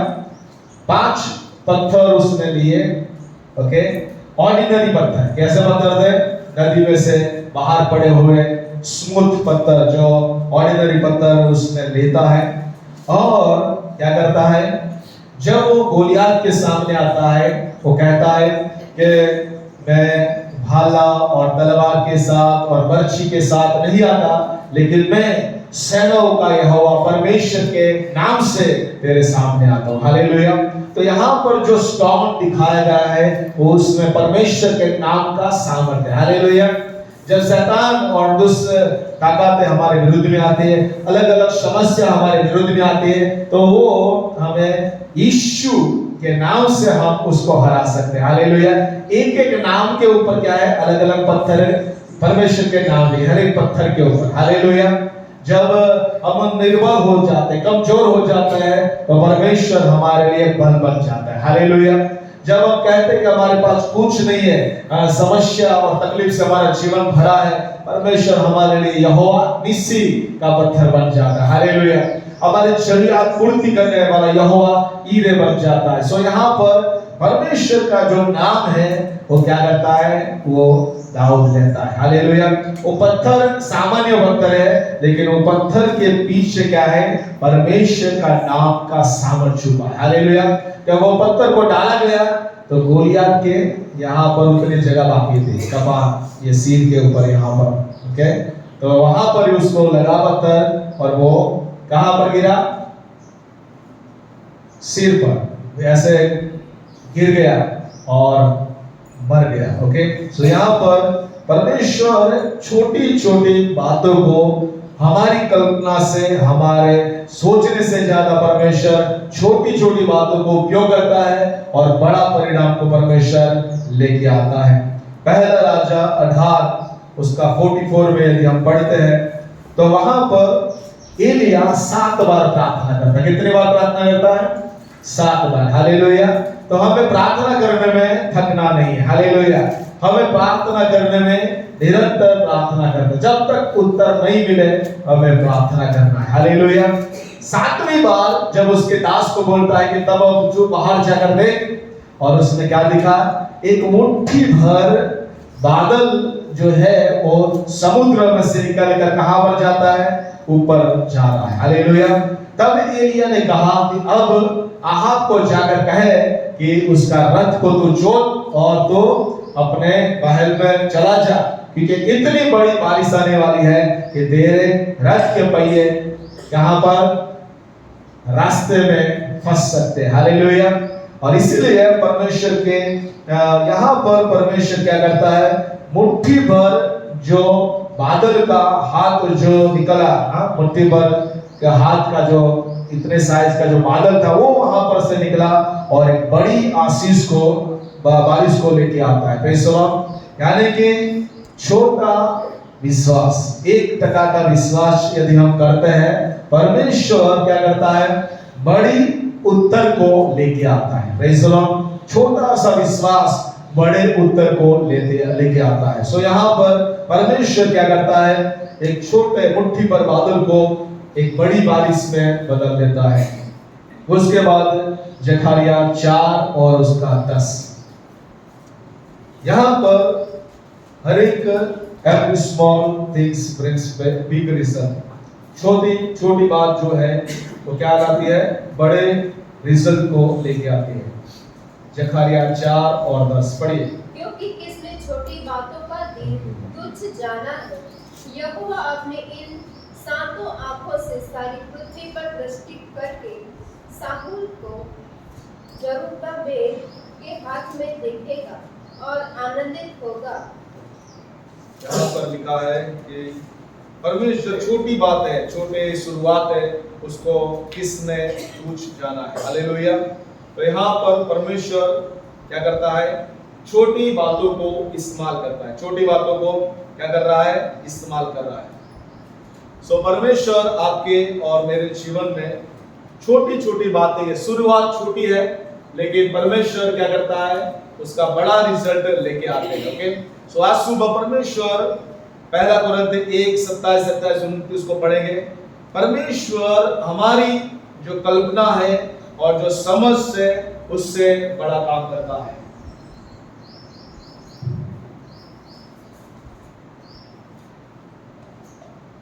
5 पत्थर उसने लिए। ओके, ऑर्डिनरी पत्थर। कैसे पत्थर थे? नदी में से बाहर पड़े हुए स्मूथ पत्थर, जो ऑर्डिनरी पत्थर उसने लेता है, और क्या करता है, जब वो गोलियत के सामने आता है, वो कहता है कि मैं भाला और तलवार के साथ और बर्छी के साथ नहीं आता, लेकिन मैं सेनाओं का यहोवा परमेश्वर के नाम से तेरे सामने आता हूं। हालेलुया। तो यहाँ पर जो स्टोन दिखाया गया है, वो उसमें परमेश्वर के नाम का सामर्थ्य है। हालेलुया। जब शैतान और दुष्ट ताकतें हमारे विरुद्ध में आती है, अलग अलग समस्या हमारे विरुद्ध में आती है, तो वो हमें यीशु के नाम से हम उसको हरा सकते हैं। हालेलुया। एक एक नाम के ऊपर क्या है, अलग अलग पत्थर, परमेश्वर के नाम है हर एक पत्थर के ऊपर। हालेलुया। जब हम निर्बल हो जाते हैं, कमजोर हो जाते हैं, तो परमेश्वर हमारे लिए बल बन जाता है। हालेलुया। जब हम कहते हैं कि हमारे पास कुछ नहीं है, समस्या और तकलीफ से हमारा जीवन भरा है, परमेश्वर हमारे लिए यहोवा निस्सी का पत्थर बन जाता है। हालेलुया। हमारे जरूरियात पूर्ति करने वाला यहोवा ईरे बन जाता है। सो यहाँ पर परमेश्वर का जो नाम है, वो क्या करता है, वो दाऊद लेता है। हालेलुया। वो पत्थर सामान्य पत्थर है, लेकिन वो पत्थर के पीछे क्या है, परमेश्वर का नाम का सामर्थ्य छुपा है। हालेलुया। जब वो पत्थर को डाला गया, तो गोलियत के यहाँ पर उतनी जगह बाकी थी, कपार, ये सीध के ऊपर यहाँ पर। ओके, तो वहां पर उसको लगा पत्थर, और वो कहां पर गिरा, सिर पर, ऐसे गिर गया और मर गया। ओके, सो यहाँ पर परमेश्वर छोटी छोटी बातों को हमारी कल्पना से, हमारे सोचने से ज्यादा परमेश्वर छोटी छोटी बातों को उपयोग करता है, और बड़ा परिणाम को परमेश्वर लेके आता है। पहला राजा 18 उसका 44 में यदि हम पढ़ते हैं तो वहां पर एलिया 7 बार प्रार्थना करता है। कितनी बार प्रार्थना करता है? 7 बार। हालेलुया। तो हमें प्रार्थना करने में थकना नहीं है। हालेलुया। हमें प्रार्थना करने में निरंतर प्रार्थना करना, जब तक उत्तर नहीं मिले हमें प्रार्थना करना है। हालेलुया। 7वीं बार जब उसके दास को बोलता है कि तब अब जो बाहर जाकर देख, और उसने क्या दिखा? एक मुट्ठी भर बादल जो है वो समुद्र में से निकलकर कहां पर जाता है? ऊपर जा रहा है। हालेलुया। तब एलिया ने कहा कि अब आहाब को जाकर कहे कि उसका रथ को तू जोत और तो अपने महल में चला जा, क्योंकि इतनी बड़ी बारिश आने वाली है कि तेरे रथ के पहिए यहाँ पर रास्ते में फंस सकते हैं। हालेलुया। और इसलिए परमेश्वर के यहाँ पर परमेश्वर क्या करता है? मुट्ठी भर जो बादल का हाथ जो निकला, मुट्ठी भर का हाथ का जो इतने साइज का जो बादल था वो वहां पर से निकला और एक बड़ी आशीष को, बारिश को लेके आता है। Praise the Lord. यानी कि छोटा विश्वास, 1% का विश्वास यदि हम करते हैं, परमेश्वर क्या करता है? बड़ी उत्तर को लेके आता है। Praise the Lord. छोटा सा विश्वास बड़े उत्तर को लेके आता है। सो यहाँ पर परमेश्वर क्या करता है? एक छोटे मुट्ठी पर बादल को एक बड़ी बारिश में बदल देता है। उसके बाद जकरिया 4 और उसका 10। यहाँ पर हर एक every small things brings big result। छोटी बात जो है वो क्या लाती है? बड़े रिजल्ट को लेके आती है। जकरिया 4 और 10 पढ़िए। क्योंकि किसने छोटी बातों का दिन तुच्छ जाना है, यहोवा अपने इन 7 आंखों से सारी पृथ्वी पर दृष्टि करके साहुल को जरुब्बाबेल के हाथ में देखेगा और आनंदित होगा। यहाँ पर लिखा है कि परमेश्वर छोटी बात है, छोटे शुरुआत है, उसको किसने तुच्छ जाना है। हालेलुया। तो यहाँ पर परमेश्वर क्या करता है? छोटी बातों को इस्तेमाल करता है। छोटी बातों को क्या कर रहा है? इस्तेमाल कर रहा है। सो परमेश्वर आपके और मेरे जीवन में छोटी छोटी बातें है, शुरुआत छोटी है, लेकिन परमेश्वर क्या करता है? उसका बड़ा रिजल्ट लेके आते हैं। ओके। सो आज सुबह परमेश्वर 1 कुरिन्थियों 1:27-29 को पढ़ेंगे। परमेश्वर हमारी जो कल्पना है और जो समझ से उससे बड़ा काम करता है।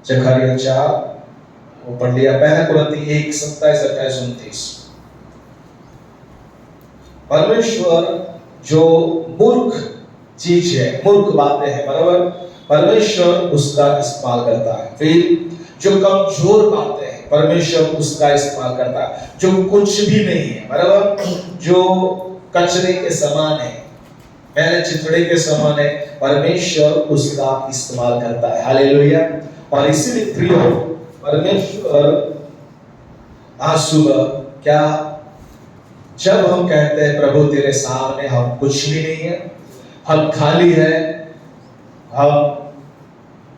जकरिया 4 वो पढ़ लिया। 1 कुरिन्थियों 1:27-29। परमेश्वर जो मूर्ख चीज है, मूर्ख बातें हैं, बराबर, परमेश्वर उसका इस्तेमाल करता है। फिर जो कमजोर बातें हैं परमेश्वर उसका इस्तेमाल करता है। जो कुछ भी नहीं है, बराबर, जो कचरे के समान है, मैंने चितड़े के समान है, परमेश्वर उसका इस्तेमाल करता है। हालेलुया। और इसीलिए प्रियो, परमेश्वर आज सुबह क्या, जब हम कहते हैं प्रभु तेरे सामने हम कुछ भी नहीं है, हम खाली है, हम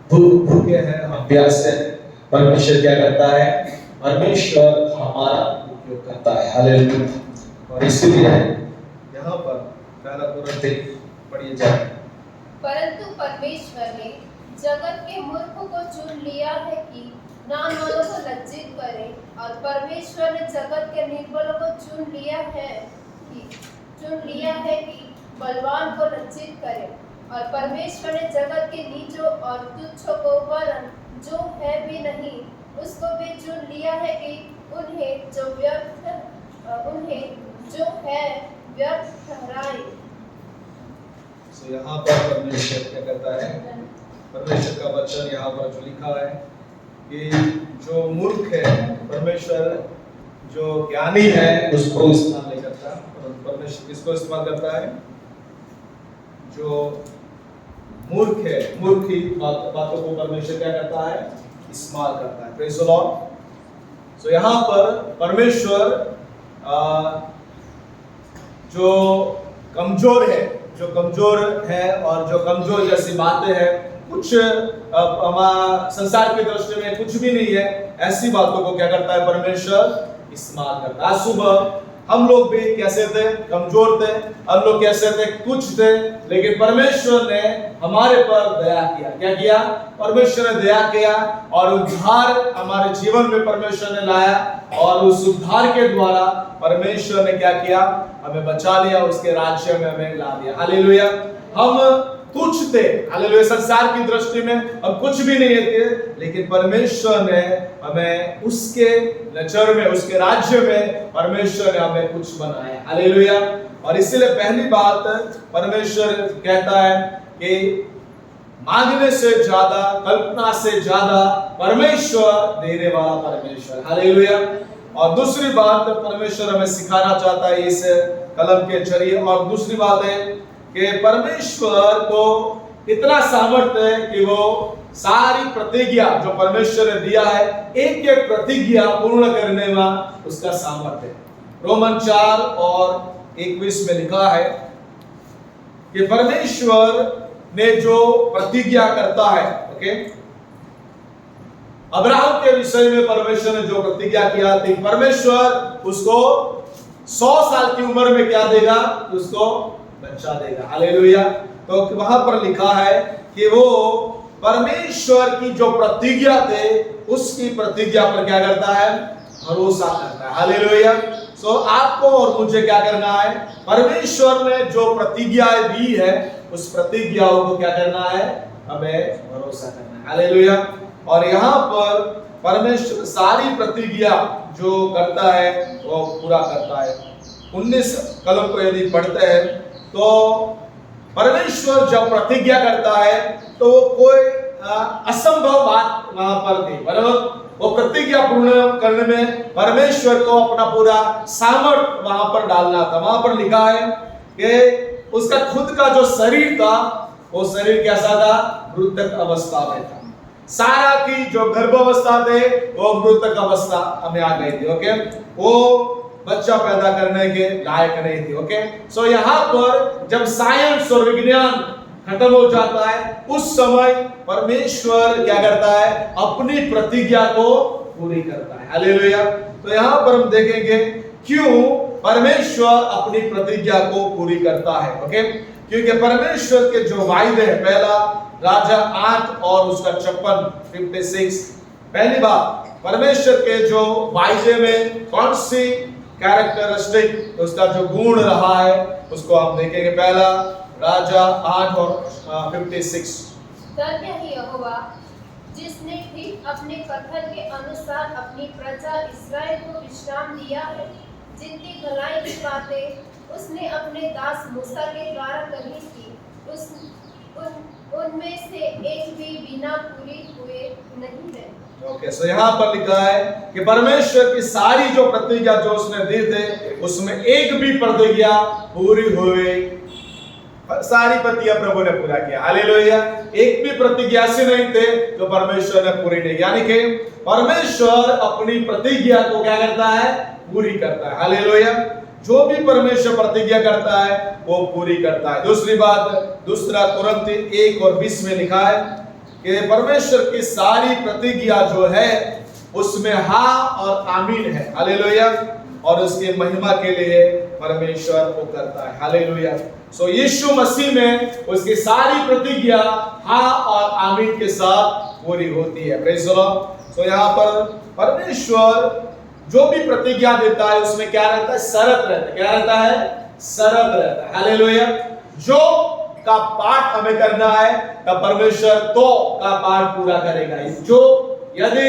भूखे हैं, हम प्यासे हैं, परमेश्वर क्या करता है? परमेश्वर हमारा उपयोग करता है। हालेलुया। और इसीलिए यहाँ पर 1 कुरिन्थियों पढ़िए जाए। परंतु परमेश्वर ने जगत के मूर्ख को चुन लिया है कि नाम वालों को लज्जित करे, और परमेश्वर ने जगत के निर्बलों को चुन लिया है कि बलवान को लज्जित करे, और परमेश्वर ने जगत के नीचों और तुच्छों को वरन जो है भी नहीं उसको भी चुन लिया है कि उन्हें जो है व्यर्थ ठहराए। सो यहाँ पर परमेश्वर क्या करता है? परमेश्वर का वचन यहाँ पर जो लिखा है कि जो मूर्ख है, परमेश्वर जो ज्ञानी है उसको इस्तेमाल नहीं करता। परमेश्वर किसको इस्तेमाल करता है? जो मूर्ख है, मूर्ख ही बातों को परमेश्वर क्या करता है? इस्तेमाल करता है। Praise the Lord. सो यहाँ पर परमेश्वर जो कमजोर है और जो कमजोर जैसी बातें हैं कुछ संसार की दृष्टि में कुछ भी नहीं है, ऐसी बातों को क्या करता है परमेश्वर इस्तेमाल करता है। आज सुबह हम लोग भी कैसे थे, कमजोर थे, हम लोग कैसे थे, कुछ थे, लेकिन परमेश्वर ने हमारे पर दया किया। क्या किया? परमेश्वर ने दया किया और उद्धार हमारे जीवन में परमेश्वर ने लाया और उस उद्धार के द्वारा परमेश्वर ने क्या किया? हमें बचा लिया, उसके राज्य में हमें ला दिया। हालेलुया। हम कुछ थे, हालेलुया, संसार की दृष्टि में हम कुछ भी नहीं थे, लेकिन परमेश्वर ने हमें उसके नजर में, उसके राज्य में परमेश्वर ने हमें कुछ बनाया। हालेलुया। और इसलिए पहली बात परमेश्वर कहता है कि मांगने से ज्यादा, कल्पना से ज्यादा परमेश्वर देने वाला परमेश्वर। हालेलुया। और दूसरी बात परमेश्वर हमें सिखाना चाहता है इस कलम के जरिए, और दूसरी बात है कि परमेश्वर को इतना सामर्थ्य है कि वो सारी प्रतिज्ञा जो परमेश्वर ने दिया है, एक एक प्रतिज्ञा पूर्ण करने में उसका सामर्थ्य है। रोमन 4 और 21 में लिखा है कि परमेश्वर ने जो प्रतिज्ञा करता है, ओके, अब्राहम के विषय में परमेश्वर ने जो प्रतिज्ञा किया थी, परमेश्वर उसको 100 साल की उम्र में क्या देगा? उसको बच्चा देगा। हालेलुया। तो वहां पर लिखा है कि वो परमेश्वर की जो प्रतिज्ञा थे, उसकी प्रतिज्ञा पर क्या करता है? भरोसा करता है। हालेलुया। सो आपको और मुझे क्या करना है? परमेश्वर ने जो प्रतिज्ञाएं दी है, उस प्रतिज्ञाओं को क्या करना है? हमें भरोसा करना है। हालेलुया। और यहाँ पर परमेश्वर सारी प्रतिज्ञा जो करता है वो पूरा करता है। 19 कलम को यदि पढ़ते हैं तो परमेश्वर जब प्रतिज्ञा करता है तो कोई असंभव बात वहां पर थी, बराबर। वो प्रतिज्ञा पूर्ण करने में परमेश्वर को अपना पूरा सामर्थ वहां पर डालना था। वहां पर लिखा है कि उसका खुद का जो शरीर था, वो शरीर कैसा था? मृतक अवस्था में था। सारा की जो गर्भावस्था थे वो मृतक अवस्था हमें आ गई थी, ओके। वो बच्चा पैदा करने के लायक नहीं थी, ओके। सो यहाँ पर जब साइंस और विज्ञान खत्म हो जाता है, उस समय परमेश्वर क्या करता है? अपनी प्रतिज्ञा को पूरी करता है। हालेलुया। तो यहाँ पर हम देखेंगे क्यों परमेश्वर अपनी प्रतिज्ञा को पूरी करता है, ओके। क्योंकि परमेश्वर के जो वायदे हैं, पहला राजा 8 और उसका 56 पहली बात, परमेश्वर के जो वायदे में कौन सी कैरेक्टरिस्टिक, उसका जो गुण रहा है, उसको आप देखेंगे। पहला राजा 8 और 56। धन्य है यहोवा जिसने ठीक अपने कथन के अनुसार अपनी प्रजा इस्राएल को विश्राम दिया है, जितनी भलाई की बातें उसने अपने दास मूसा के द्वारा कही थी, उनमें से एक भी बिना पूरी हुए नहीं है। ओके, सो यहाँ पर लिखा है कि परमेश्वर की सारी जो प्रतिज्ञा जो उसने दी थे, उसमें एक भी प्रतिज्ञा पूरी हुई, सारी प्रतिज्ञा प्रभु ने पूरा किया। हालेलुया। एक भी प्रतिज्ञा ऐसी नहीं थे जो परमेश्वर ने पूरी नहीं, यानी कि परमेश्वर अपनी प्रतिज्ञा को क्या करता है? पूरी करता है। हालेलुया। जो भी परमेश्वर प्रतिज्ञा करता है वो पूरी करता है। दूसरी बात, दूसरा कुरिन्थी 1 और 20 में लिखा है कि परमेश्वर की सारी प्रतिज्ञा जो है उसमें हाँ और आमीन है। हालेलुया। और उसके महिमा के लिए परमेश्वर वो करता है। हालेलुया। सो यीशु मसीह में उसकी सारी प्रतिज्ञा हाँ और आमीन के साथ पूरी होती है। Praise the Lord. सो यहाँ पर परमेश्वर जो भी प्रतिज्ञा देता है उसमें क्या रहता है? शर्त रहता है। क्या रहता है? शर्त रहता है। हालेलुया। जो का पाठ हमें करना है तब परमेश्वर तो का पाठ पूरा करेगा। जो यदि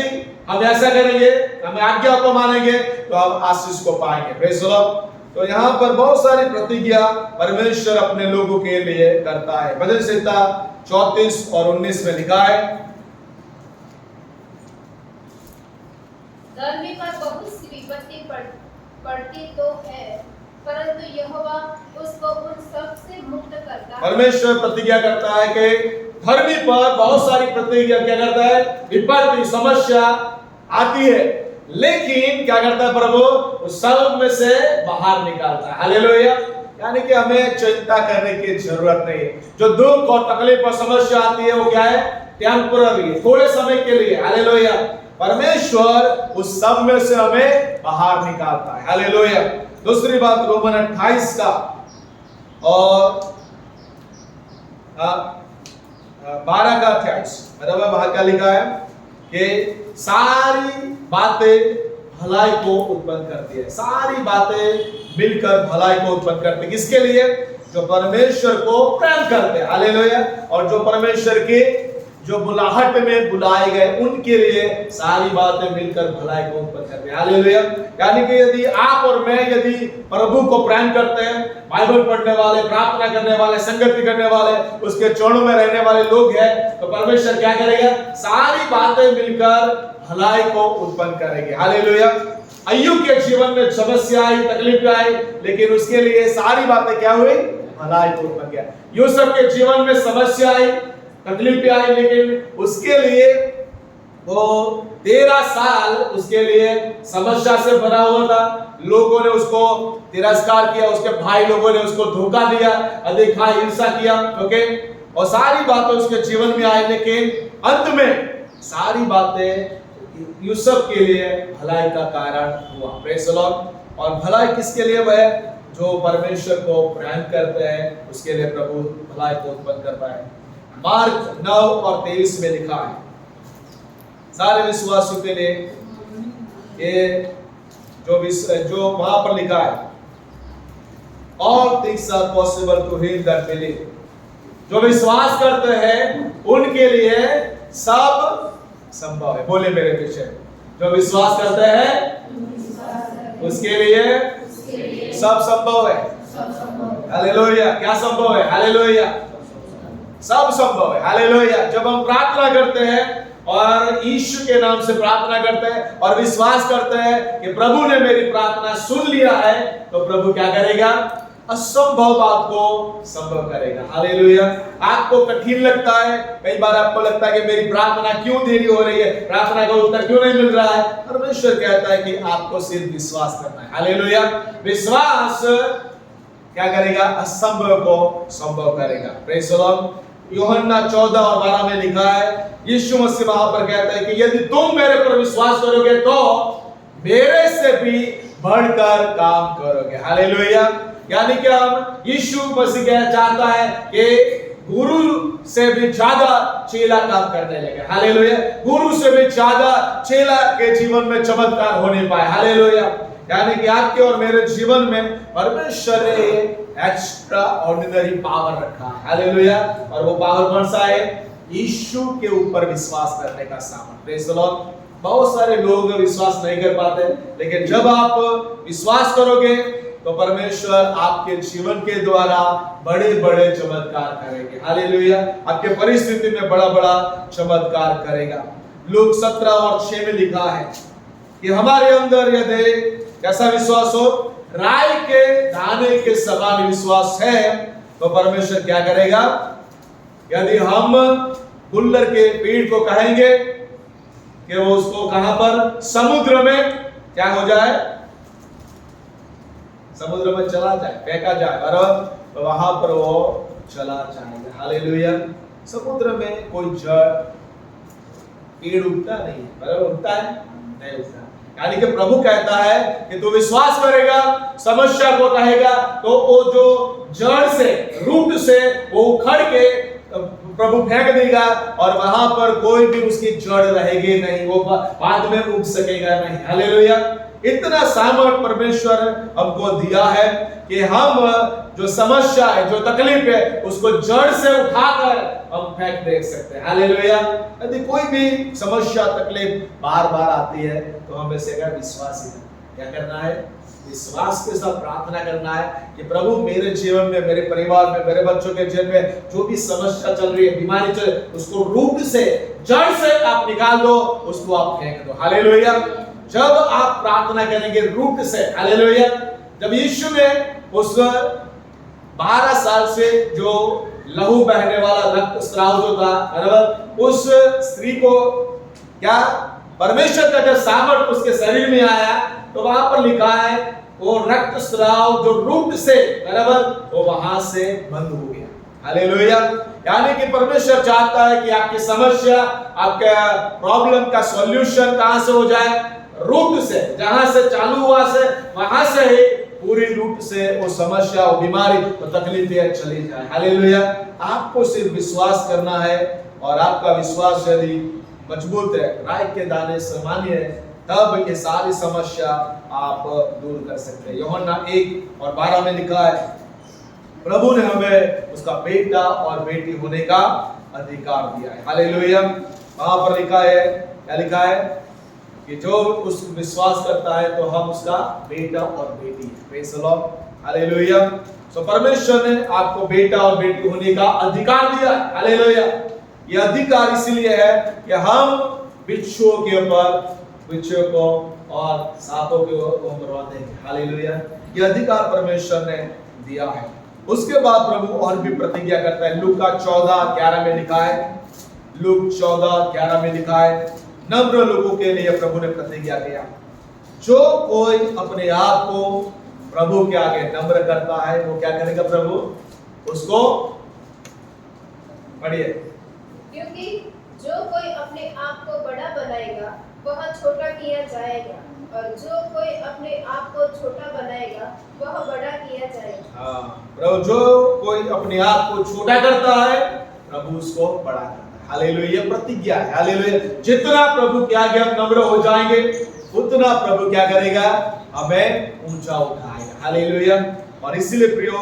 हम ऐसा करेंगे, हम आज्ञा को मानेंगे, तो हम आशीष को पाएंगे। Praise the Lord. तो यहाँ पर बहुत सारी प्रतिज्ञा परमेश्वर अपने लोगों के लिए करता है। भजन संहिता 34 और 19 में लिखा है, धर्मी पर बहुत सी विपत्ति पड़ती तो है, परंतु यहोवा उसको उन सब से मुक्त करता है। परमेश्वर प्रतिज्ञा करता है कि धर्मी पर बहुत सारी प्रतिज्ञा क्या करता है? विपत्ति, समस्या आती है, लेकिन क्या करता है प्रभु? उस सब में से बाहर निकालता है। हालेलुया। यानी कि हमें चिंता करने की जरूरत नहीं है। जो दुख और तकलीफ और समस्या आती है वो क्या है? टेम्पररी है, थोड़े समय के लिए। हालेलुया। परमेश्वर उस सब में से हमें बाहर निकालता है। हालेलुया। दूसरी बात रोमन 28 का और 12 का 28, मतलब वहां क्या लिखा है कि सारी बातें भलाई को उत्पन्न करती है। सारी बातें मिलकर भलाई को उत्पन्न करती है। किसके लिए? जो परमेश्वर को प्रेम करते हैं। हालेलुया। और जो परमेश्वर के जो बुलाहट में बुलाए गए उनके लिए सारी बातें मिलकर भलाई को उत्पन्न करते हैं। हालेलुया। यानी कि यदि आप और मैं यदि प्रभु को प्रेम करते हैं, बाइबल पढ़ने वाले, प्रार्थना करने वाले, संगति करने वाले, उसके चरणों में रहने वाले लोग हैं, तो परमेश्वर क्या करेगा? सारी बातें मिलकर भलाई को उत्पन्न करेगी। हालेलुया। अय्यूब के जीवन में समस्या आई, तकलीफ आई, लेकिन उसके लिए सारी बातें क्या हुई? भलाई को उत्पन्न किया। यूसुफ के जीवन में समस्या आई, तकलीफ आई, लेकिन उसके लिए वो 13 साल उसके लिए समस्या से भरा हुआ था। लोगों ने उसको तिरस्कार किया, उसके भाई लोगों ने उसको धोखा दिया, अदेखा हिंसा किया। ओके, और सारी बातें उसके जीवन में आई, लेकिन अंत में सारी बातें यूसुफ के लिए भलाई का कारण हुआ। Praise the Lord. और भलाई किसके लिए? वह जो परमेश्वर को प्रेम करते हैं, उसके लिए प्रभु भलाई को उत्पन्न करता है। मार्क 9 और 23 में लिखा है, सारे विश्वासियों के लिए ये जो वहां पर लिखा है, all things are possible to him that believe। जो विश्वास करते हैं उनके लिए सब संभव है। बोले मेरे पीछे, जो विश्वास करते हैं उसके लिए सब संभव है। हालेलुया। क्या संभव है? हालेलुया। सब संभव है। हालेलुया। जब हम प्रार्थना करते हैं और यीशु के नाम से प्रार्थना करते हैं और विश्वास करते हैं कि प्रभु ने मेरी प्रार्थना सुन लिया है, तो प्रभु क्या करेगा? असंभव बात को संभव करेगा। हालेलुया। आपको कठिन लगता है, कई बार आपको लगता है कि मेरी प्रार्थना क्यों देरी हो रही है, प्रार्थना का उत्तर क्यों नहीं मिल रहा है। परमेश्वर कहता है कि आपको सिर्फ विश्वास करना है। हालेलुया। विश्वास क्या करेगा? असंभव को संभव करेगा। Praise the Lord. यूहन्ना 14 और 12 में लिखा है, यीशु मसीह वहां पर कहता है कि यदि तुम मेरे पर विश्वास करोगे तो मेरे से भी बढ़कर काम करोगे। हालेलुया। यानी कि हम यीशु मसीह क्या चाहता है कि गुरु से भी ज्यादा चेला काम करने लगे। हालेलुया। गुरु से भी ज्यादा चेला के जीवन में चमत्कार होने पाए। हालेलुया। यानी कि आपके और मेरे जीवन में परमेश्वर ने एक्स्ट्रा ऑर्डिनरी पावर रखा है। हालेलुया। और वो पावर कौन सा है? यीशु के ऊपर विश्वास करने का सामर्थ्य। Praise the Lord. बहुत सारे लोग विश्वास नहीं कर पाते, लेकिन जब आप विश्वास करोगे तो परमेश्वर आपके जीवन के द्वारा बड़े बड़े चमत्कार करेंगे। हालेलुया। आपके परिस्थिति में बड़ा बड़ा चमत्कार करेगा। लूक 17 और 6 में लिखा है कि हमारे अंदर यदि कैसा विश्वास हो? राई के दाने के समान विश्वास है, तो परमेश्वर क्या करेगा? यदि हम गुल्लर के पेड़ को कहेंगे कि वो उसको कहां पर? समुद्र में क्या हो जाए? समुद्र में चला जाए, फेंका जाए, बराबर, तो वहां पर वो चला जाएगा। हालेलुया। समुद्र में कोई जड़ पेड़ उगता नहीं, बराबर, उगता है? नहीं उगता। यानी कि प्रभु कहता है कि तू विश्वास करेगा, समस्या को कहेगा, तो वो जो जड़ से, रूट से वो उखड़ के प्रभु फेंक देगा और वहां पर कोई भी उसकी जड़ रहेगी नहीं, वो बाद में उग सकेगा नहीं। हालेलुया। इतना सामर्थ परमेश्वर हमको दिया है कि हम जो समस्या है, जो तकलीफ है, उसको जड़ से उठाकर हम फेंक दे सकते हैं। हालेलुया। यदि कोई भी समस्या, तकलीफ बार बार आती है तो हमें से विश्वास ही क्या करना है? विश्वास के साथ प्रार्थना करना है कि प्रभु मेरे जीवन में, मेरे परिवार में, मेरे बच्चों के जीवन में जो भी समस्या चल रही है, बीमारी चल रही है, उसको रूट से, जड़ से आप निकाल दो, उसको आप फेंक दो। हालेलुया। जब आप प्रार्थना करेंगे रूट से, हालेलुया, जब यीशु ने उस 12 साल से जो लहू बहने वाला रक्त स्राव जो था, बराबर, उस स्त्री को क्या परमेश्वर का जब सामर्थ उसके शरीर में आया, तो वहां पर लिखा है वो रक्तस्राव जो रूट से बराबर वो वहां से बंद हो गया। हालेलुया। यानी कि परमेश्वर चाहता है कि आपकी समस्या, आपका प्रॉब्लम का सॉल्यूशन कहां से हो जाए? रूट से, जहां से चालू हुआ से वहां से ही पूरी रूट से वो समस्या, वो बीमारी, वो तकलीफें चली जाए। हालेलुया। आपको सिर्फ विश्वास करना है और आपका विश्वास यदि मजबूत है, राई के दाने समान है, तब ये सारी समस्या आप दूर कर सकते हैं। यूहन्ना 1:12 में लिखा है, प्रभु ने हमें उसका बेटा और बेटी होने का अधिकार दिया है। हालेलुया। वहां पर लिखा है, क्या लिखा है? कि जो उस विश्वास करता है तो हम उसका बेटा और बेटी है। Praise the Lord. हालेलुया। सो परमेश्वर ने आपको बेटा और बेटी होने का अधिकार दिया। हालेलुया। यह अधिकार इसलिए है कि हम बिच्छुओं के ऊपर, बिच्छुओं को और सांपों के ऊपर मरवाते हैं। हालेलुया। यह अधिकार परमेश्वर ने दिया है। उसके बाद प्रभु और भी प्रतिज्ञा करता है। लूका 14:11 में लिखा है, लूक 14:11 में लिखा है, नम्र लोगों के लिए प्रभु ने प्रतिज्ञा किया, जो कोई अपने आप को प्रभु के आगे नम्र करता है वो क्या करेगा? प्रभु उसको, पढ़िए। क्योंकि जो कोई अपने आप को बड़ा बनाएगा वह छोटा किया जाएगा, और जो कोई अपने आप को छोटा बनाएगा वह बड़ा किया जाएगा। हाँ, प्रभु जो कोई अपने आप को छोटा करता है प्रभु उसको बड़ा करता है। हालेलुया। प्रतिज्ञा है। हालेलुया। जितना प्रभु के आगे हम नम्र हो जाएंगे उतना प्रभु क्या करेगा? हमें ऊंचा उठाएगा। हालेलुया। और इसीलिए प्रियो,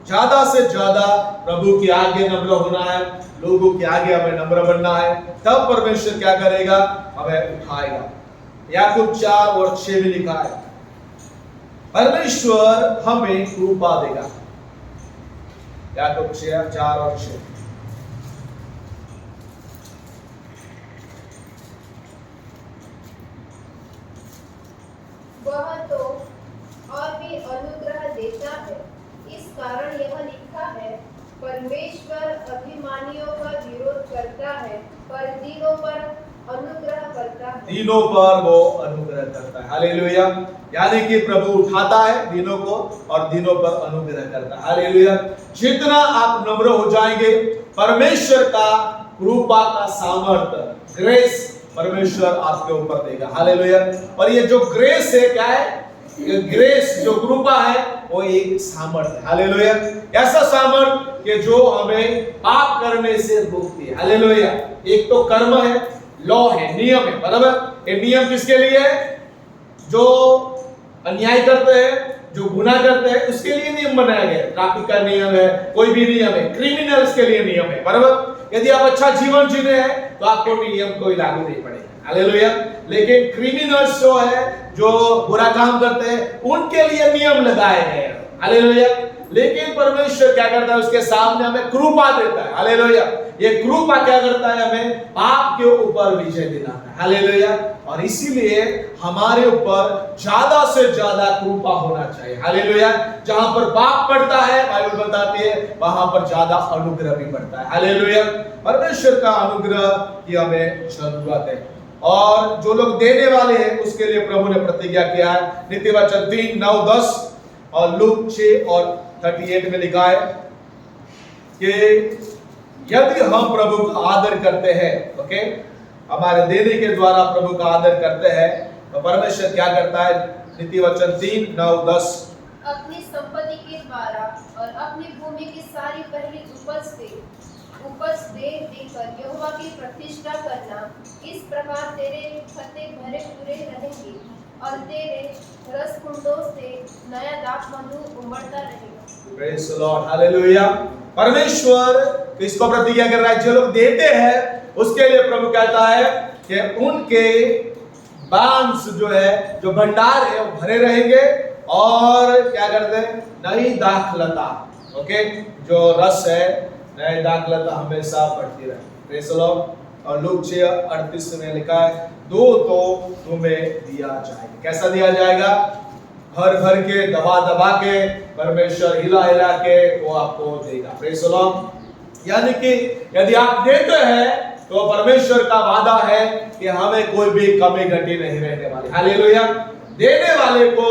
ज्यादा से ज्यादा प्रभु के आगे नम्र होना है, लोगों के आगे हमें नम्र बनना है, तब परमेश्वर क्या करेगा? हमें उठाएगा। याकूब 4:6 में लिखा है, परमेश्वर हमें कृपा देगा। याकूब 4:6। वह तो और भी अनुग्रह देता है, इस कारण यह लिखा है, परमेश्वर अभिमानियों का विरोध करता है पर दीनों पर अनुग्रह करता है। दीनों पर वो अनुग्रह करता है। हालेलुया। यानी कि प्रभु उठाता है दीनों को और दीनों पर अनुग्रह करता है। हालेलुया। जितना आप नम्र हो जाएंगे, परमेश्वर का कृपा का सामर्थ्य, ग्रेस परमेश्वर आपके ऊपर देगा। हालेलुया। और ये जो ग्रेस है क्या है? ये ग्रेस जो कृपा है वो एक सामर्थ्य है। हालेलुया। ऐसा सामर्थ्य कि जो हमें पाप करने से रोकती है। हालेलुया। एक तो कर्म है, लॉ है, नियम है, बराबर। ये नियम किसके लिए है? जो अन्याय करते हैं, जो गुनाह करते हैं, उसके लिए नियम बनाया गया है। ट्रैफिक का नियम है, कोई भी नियम है, क्रिमिनल्स के लिए नियम है, बराबर। यदि आप अच्छा जीवन जीने हैं तो आपको नियम कोई लागू नहीं पड़ेगा। हालेलुया। लेकिन क्रिमिनल्स जो है, जो बुरा काम करते हैं, उनके लिए नियम लगाए गए हैं। हालेलुया। लेकिन परमेश्वर क्या करता है? उसके सामने हमें कृपा देता है। हालेलुया। ये कृपा क्या करता है? हमें पाप के ऊपर विजय दिलाता है। हालेलुया। और इसीलिए हमारे ऊपर ज्यादा से ज्यादा कृपा होना चाहिए। हालेलुया। जहां पर पाप पड़ता है, बाइबल बताती है, वहां पर ज्यादा अनुग्रह भी पड़ता है। हालेलुया। परमेश्वर का अनुग्रह की हमें जरूरत है। और जो लोग देने वाले हैं उसके लिए प्रभु ने प्रतिज्ञा किया है। नीति वचन 3:9-10 और लूक 6:38 में लिखा है कि यदि हम प्रभु का आदर करते हैं, ओके, हमारे देने के द्वारा प्रभु का आदर करते हैं, तो परमेश्वर क्या करता है? नीति वचन 3:9-10, अपनी संपत्ति के द्वारा और अपनी भूमि की सारी पहली उपज दे देकर यहोवा की प्रतिष्ठा करना, इस प्रकार तेरे खत्ते भरे पूरे रहेंगे और तेरे रसकुंडों से नया दाख मधु उमड़ता रहेगा। Praise the Lord. हालेलुया। परमेश्वर किसको प्रतिज्ञा कर रहा है? जो लोग देते हैं उसके लिए प्रभु कहता है कि उनके बांस जो है, जो भंडार है, वो भरे रहेंगे और क्या करते हैं? नई दाखलता, ओके, जो रस है, नई दाखलता हमेशा बढ़ती रहे। Praise the Lord. और लूक 6:38 में लिखा है, दो तो तुम्हें दिया जाएगा। कैसा दिया जाएगा? भर भर के, दबा दबा के, परमेश्वर हिला हिला के वो आपको देगा। Praise the Lord. यानी कि यदि आप देते हैं तो परमेश्वर का वादा है कि हमें कोई भी कमी घटी नहीं रहने वाली। हालेलुया। देने वाले को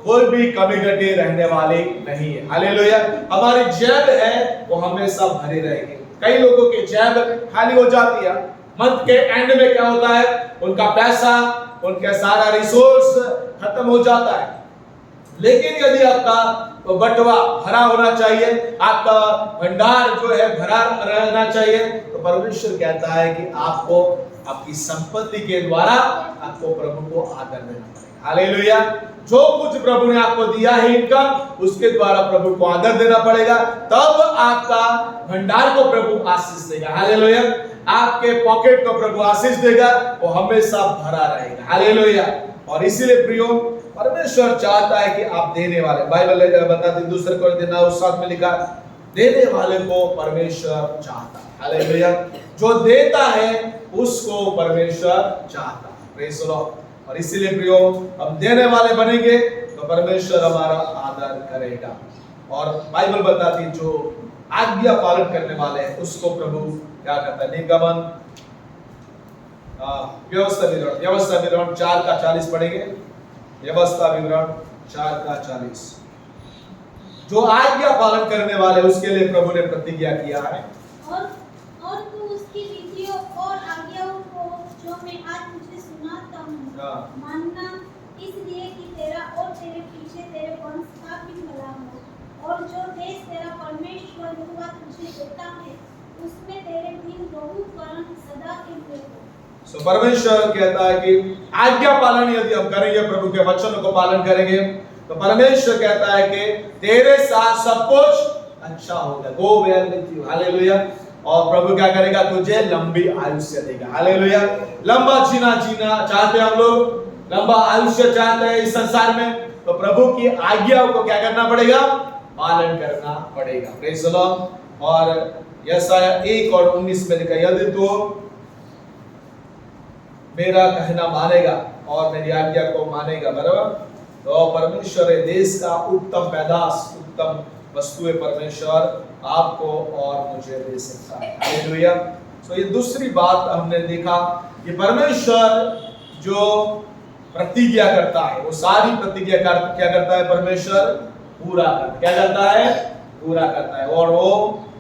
कोई भी कमी घटी रहने वाली नहीं है। हालेलुया। हमारी जेब है वो हमेशा भरी रहेगी। कई लोगों की जेब खाली हो जाती है, मंथ के एंड में क्या होता है, उनका पैसा, उनका सारा रिसोर्स खत्म हो जाता है। लेकिन यदि आपका बटवा भरा होना चाहिए, आपका भंडार जो है भरा रहना चाहिए, तो परमेश्वर कहता है कि आपको आपकी संपत्ति के द्वारा आपको प्रभु को आदर देना पड़ेगा। हालेलुया। जो कुछ प्रभु ने आपको दिया है इनकम, उसके द्वारा प्रभु को आदर देना पड़ेगा, तब आपका भंडार को प्रभु आशीष देगा। हालेलुया। आपके पॉकेट को प्रभु आशीष देगा, वो हमेशा भरा रहेगा। हालेलुया। और इसीलिए प्रियो, परमेश्वर चाहता है कि आप देने वाले, बाइबल बताती दूसरे कोरिन्थियों 9:7 में लिखा, देने वाले को परमेश्वर चाहता है। हालेलुया। जो देता है उसको परमेश्वर चाहता है। Praise the Lord. और इसीलिए प्रियो, हम देने वाले बनेंगे तो परमेश्वर हमारा आदर करेगा। और बाइबल बताती जो आज्ञा पालन करने वाले हैं उसको प्रभु क्या करता है। निर्गमन व्यवस्था विवरण 4:40 पढ़ेंगे। व्यवस्था विवरण 4:40। जो आज्ञा पालन करने वाले उसके लिए प्रभु ने प्रतिज्ञा किया है। और तू उसकी विधियों और आज्ञाओं को जो मैं आज तुझे सुनाता हूँ मानना, इसलिए कि तेरा और तेरे पीछे तेरे वंश का भी भला हो। और जो देश तेरा परमेश्वर यहोवा तुझे देता है, उसमें तेरे दिन बहुकरण सदा के लिए हो। सो परमेश्वर कहता है कि आज्ञा पालन यदि हम करेंगे, प्रभु के वचनों को पालन करेंगे, तो परमेश्वर कहता है कि तेरे साथ सब कुछ अच्छा होगा। Go well with you. Hallelujah. और प्रभु क्या करेगा, तुझे लंबी आयुष्य देगा। हालेलुया। लंबा जीना चाहते हैं हम लोग, लंबा आयुष्य चाहते हैं इस संसार में, तो प्रभु की आज्ञाओं को क्या करना पड़ेगा, पालन करना पड़ेगा। Praise the Lord. और यशायाह 1:19 में लिखा, यदि तो मेरा कहना मानेगा और मेरी आज्ञा को मानेगा, बराबर, तो परमेश्वर देश का उत्तम पैदाश, उत्तम वस्तुएं परमेश्वर आपको और मुझे दे सकता है। हालेलुया। सो ये दूसरी बात हमने देखा कि परमेश्वर जो प्रतिज्ञा करता है, वो सारी प्रतिज्ञा क्या करता है, परमेश्वर पूरा करता है। क्या करता है, पूरा करता है। और वो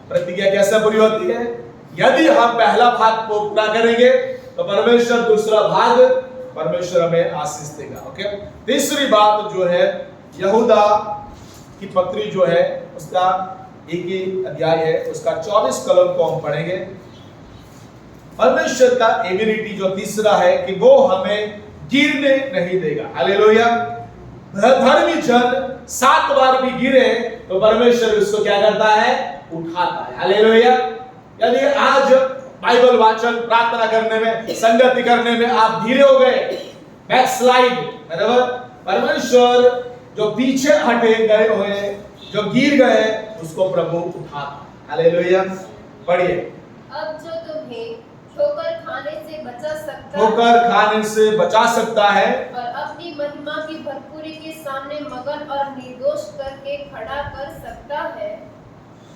प्रतिज्ञा कैसे पूरी होती है, यदि हम पहला भाग को पूरा करेंगे तो परमेश्वर दूसरा भाग परमेश्वर हमें आशीष देगा। ओके। तीसरी बात जो है, यहूदा की पत्री जो है उसका एक ही अध्याय है, उसका 24 कलम को हम पढ़ेंगे। परमेश्वर का एबिलिटी जो तीसरा है कि वो हमें गिरने नहीं देगा। हालेलुया। धर्मी जन 7 बार भी गिरे तो परमेश्वर उसको क्या करता है, उठाता है। हालेलुया। यदि आज बाइबल वाचन, प्रार्थना करने में, संगति करने में आप धीरे हो गए, बैकस्लाइड, बराबर, परमेश्वर जो पीछे हटे गए हुए, जो गिर गए, उसको प्रभु उठाता। हालेलुया। पढ़िए। अब जो तुम्हें ठोकर खाने से बचा सकता ठोकर खाने से बचा सकता है और अपनी महिमा की भरपूरी के सामने मगन और निर्दोष करके खड़ा कर सकता है,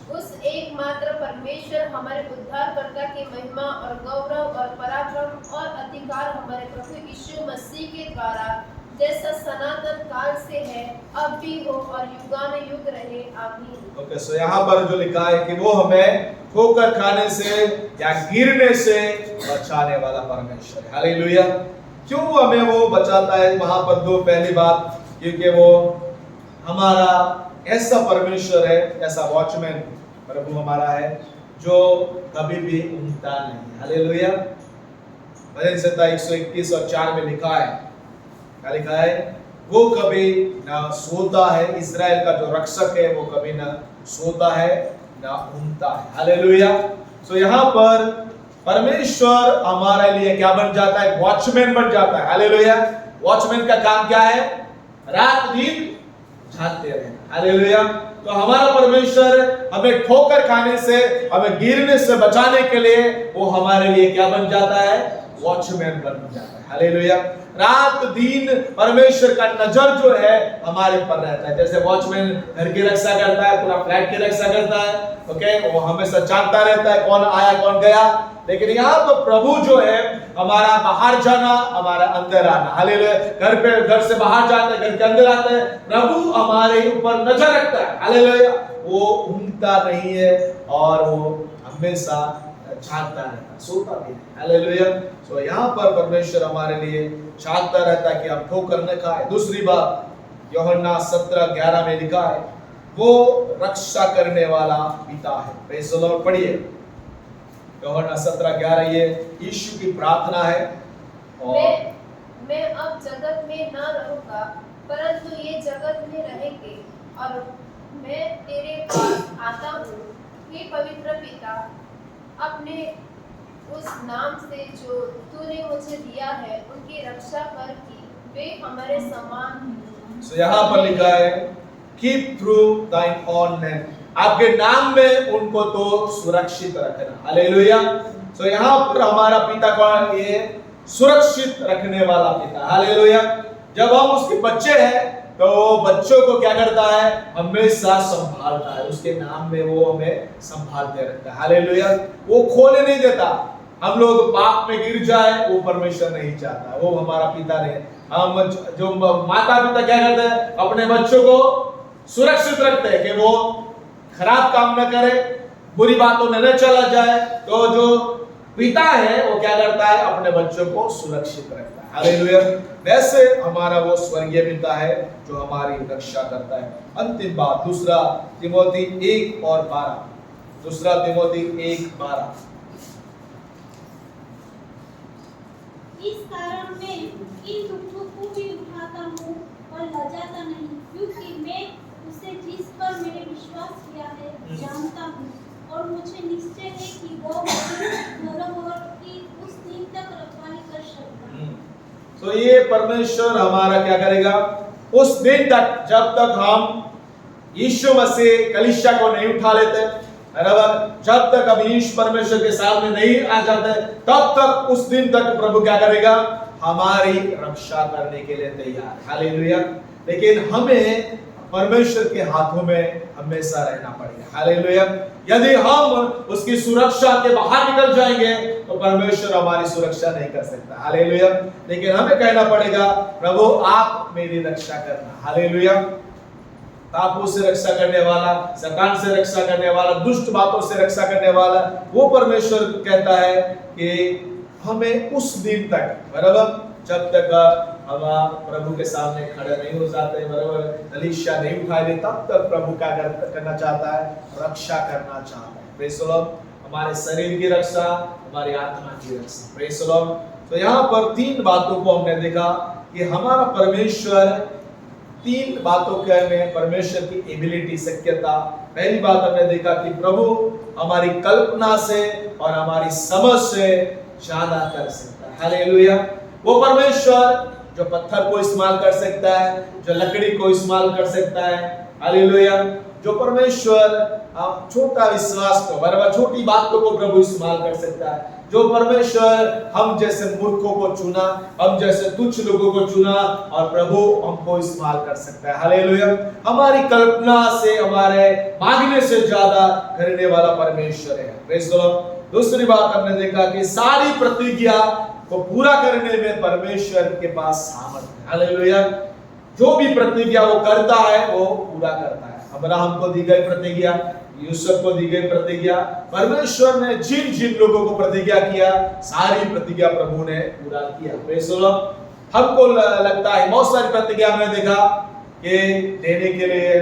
उस एकमात्र परमेश्वर हमारे उद्धारकर्ता की महिमा और गौरव और पराक्रम और अधिकार हमारे प्रभु यीशु मसीह के द्वारा जैसा सनातन काल से है, अब भी हो और युगानुयुग रहे। आमीन। ओके। सो यहाँ पर जो लिखा है कि वो हमें ठोकर खाने से या गिरने से बचाने वाला परमेश्वर है। हालेलुया। क्यों हमें वो बचाता है, वहां पर दो, पहली बात क्योंकि वो हमारा ऐसा परमेश्वर है, ऐसा वॉचमैन प्रभु हमारा है जो कभी भी ऊँगता नहीं। हालेलुया। भजन संहिता 121 और 4 में लिखा है, क्या लिखा है, वो कभी ना सोता है, इस्राएल का जो रक्षक है वो कभी ना सोता है ना ऊँगता है। हालेलुया। सो यहाँ पर परमेश्वर हमारे लिए क्या बन जाता है, वॉचमैन बन जाता है। हालेलुया। वॉचमैन का काम क्या है, रात दिन जागते रहना। हालेलुया। तो हमारा परमेश्वर हमें ठोकर खाने से, हमें गिरने से बचाने के लिए वो हमारे लिए क्या बन जाता है, वॉचमैन बन जाता है। हालेलुया। रात दिन परमेश्वर का नजर जो है हमारे पर रहता है। जैसे वॉचमैन घर की रक्षा करता है, पूरा फ्लैट की रक्षा करता है, ओके, वो हमेशा जानता रहता है कौन आया कौन गया। लेकिन यहाँ पर प्रभु जो है हमारा बाहर जाना, हमारा अंदर आना, हालेलुया। घर से बाहर जाते हैं, घर के अंदर आते हैं, प्रभु हमारे ऊपर नजर रखता है, हालेलुया। वो ऊँघता नहीं है और वो हमेशा जागता रहता है, सोता भी नहीं, हालेलुया। तो यहाँ पर परमेश्वर हमारे लिए जागता रहता है कि हम ठोकर न खाए। दूसरी बात यूहन्ना 17:11 में लिखा है, वो रक्षा करने वाला पिता है। Praise the Lord. पढ़िए यूहन्ना 17:11, ये यीशु की प्रार्थना है। और मैं अब जगत में न रहूंगा, परंतु ये जगत में रहेंगे, और मैं तेरे पास आता हूँ। हे पवित्र पिता, अपने उस नाम से जो तूने मुझे दिया है उनकी रक्षा कर कि वे हमारे समान हैं। So, यहाँ पर लिखा है keep through thine own name, आपके नाम में उनको तो सुरक्षित रखना, हालेलुया। So, यहाँ पर हमारा पिता कौन? ये सुरक्षित रखने वाला पिता, हालेलुया। जब हम उसके बच्चे हैं तो बच्चों को क्या करता है? हमेशा संभालता है, उसके नाम में वो हमें संभालते रहता है, हालेलुया। वो खोने नहीं देता। हम लोग पाप में गिर जाए वो परमेश्वर नहीं चाहता, वो हमारा पिता ने। हम जो माता पिता क्या करते हैं? अपने बच्चों को सुरक्षित रखते हैं कि वो खराब काम न करे, बुरी बातों में न चला जाए। तो जो पिता है वो क्या करता है? अपने बच्चों को सुरक्षित रखता है, हालेलुया। वैसे हमारा वो स्वर्गीय पिता है जो हमारी रक्षा करता है। अंतिम बात, दूसरा तिमोथी 1:12, दूसरा तिमोथी 1:12। इस कारण मैं इन दुखों को भी उठाता हूँ और लजाता नहीं, क्योंकि मैं उसे जिस पर मैंने विश्वास किया है जानता हूँ, और मुझे निश्चय है कि वो मेरी धरोहर की उस दिन तक रखवाली कर सकता है। तो ये परमेश्वर हमारा क्या करेगा? उस दिन तक, जब तक हम यीशु मसीह कलीसिया को नहीं उठा लेते, बराबर, जब तक हम यीशु परमेश्वर के सामने नहीं आ जाते, तब तक उस दिन तक प्रभु क्या करेगा? हमारी रक्षा करने के लिए तैयार, हालेलुया। लेकिन हमें परमेश्वर के हाथों में हमेशा रहना पड़ेगा, हालेलुया। यदि हम उसकी सुरक्षा के बाहर निकल जाएंगे तो परमेश्वर हमारी सुरक्षा नहीं कर सकता, हालेलुया। लेकिन हमें कहना पड़ेगा, प्रभु आप मेरी रक्षा करना, हालेलुया। पापों से रक्षा करने वाला, शैतान से रक्षा करने वाला, दुष्ट बातों से रक्षा करने वाला वो परमेश्वर कहता है कि हमें उस दिन तक, बराबर, जब तक हम प्रभु के सामने खड़े नहीं हो जाते, बराबर, कलीसिया नहीं उठाए, तब तक प्रभु क्या करना चाहता है? रक्षा करना चाहता है। Praise the Lord. हमारे शरीर की रक्षा, हमारी आत्मा की रक्षा, प्रेज़ द लॉर्ड। तो यहाँ पर 3 बातों को हमने देखा कि हमारा परमेश्वर 3 बातों के में परमेश्वर की एबिलिटी, शक्यता। पहली बात हमने देखा कि प्रभु हमारी कल्पना से और हमारी समझ से ज्यादा कर सकता है, हालेलुया। वो परमेश्वर जो पत्थर को इस्तेमाल कर सकता है, जो लकड़ी को इस्तेमाल कर सकता है, हालेलुया। जो परमेश्वर छोटा विश्वास को, बराबर, छोटी बातों को प्रभु इस्तेमाल कर सकता है। जो परमेश्वर हम जैसे मूर्खों को चुना, हम जैसे तुच्छ लोगों को चुना, और प्रभु हमको इस्तेमाल कर सकता है, हालेलुया। हमारी कल्पना से, हमारे मांगने से ज्यादा करने वाला परमेश्वर है, प्रेज़ द लॉर्ड। दूसरी बात हमने देखा कि सारी प्रतिज्ञा को पूरा करने में परमेश्वर के पास सामर्थ्य है, हालेलुया। जो भी प्रतिज्ञा वो करता है वो पूरा करता है। अब्राहम को दी गई प्रतिज्ञा, यूसुफ को दी गई प्रतिज्ञा, परमेश्वर ने जिन जिन लोगों को प्रतिज्ञा किया, सारी प्रतिज्ञा प्रभु ने पूरा किया, प्रेज़ द लॉर्ड। हमको लगता है बहुत सारी प्रतिज्ञा हमने देखा कि देने के लिए,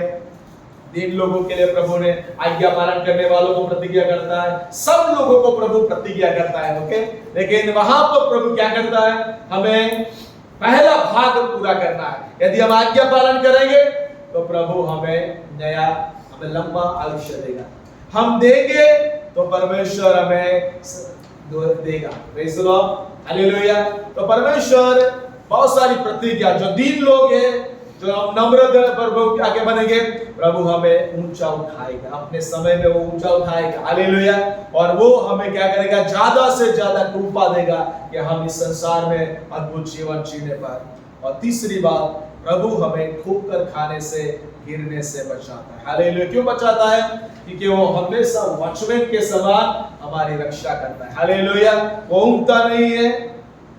3 लोगों के लिए प्रभु ने आज्ञा पालन करने वालों को प्रतिज्ञा करता है, सब लोगों को प्रभु प्रतिज्ञा करता है, ओके। लेकिन वहां पर प्रभु क्या करता है? हमें पहला भाग पूरा करना है। यदि हम आज्ञा पालन करेंगे तो प्रभु हमें लंबा आयुष्य देगा। हम देंगे तो परमेश्वर हमें देगा, प्रेज़ द लॉर्ड, हालेलुया। तो परमेश्वर बहुत सारी प्रतिज्ञा, जो 3 लोग हैं, जो हम नम्र प्रभु के आगे बनेंगे, प्रभु हमें ऊंचा उठाएगा, अपने समय में वो ऊंचा उठाएगा, हालेलुया। और वो हमें क्या करेगा? ज्यादा से ज्यादा कृपा देगा कि हम इस संसार में अद्भुत जीवन जीने पर। और तीसरी बात, प्रभु हमें ठोकर खाने से, गिरने से बचाता है, हालेलुया। क्यों बचाता है? क्योंकि वो हमेशा वॉचमैन के समान हमारी रक्षा करता है। हालेलुया। वो ऊँघता नहीं है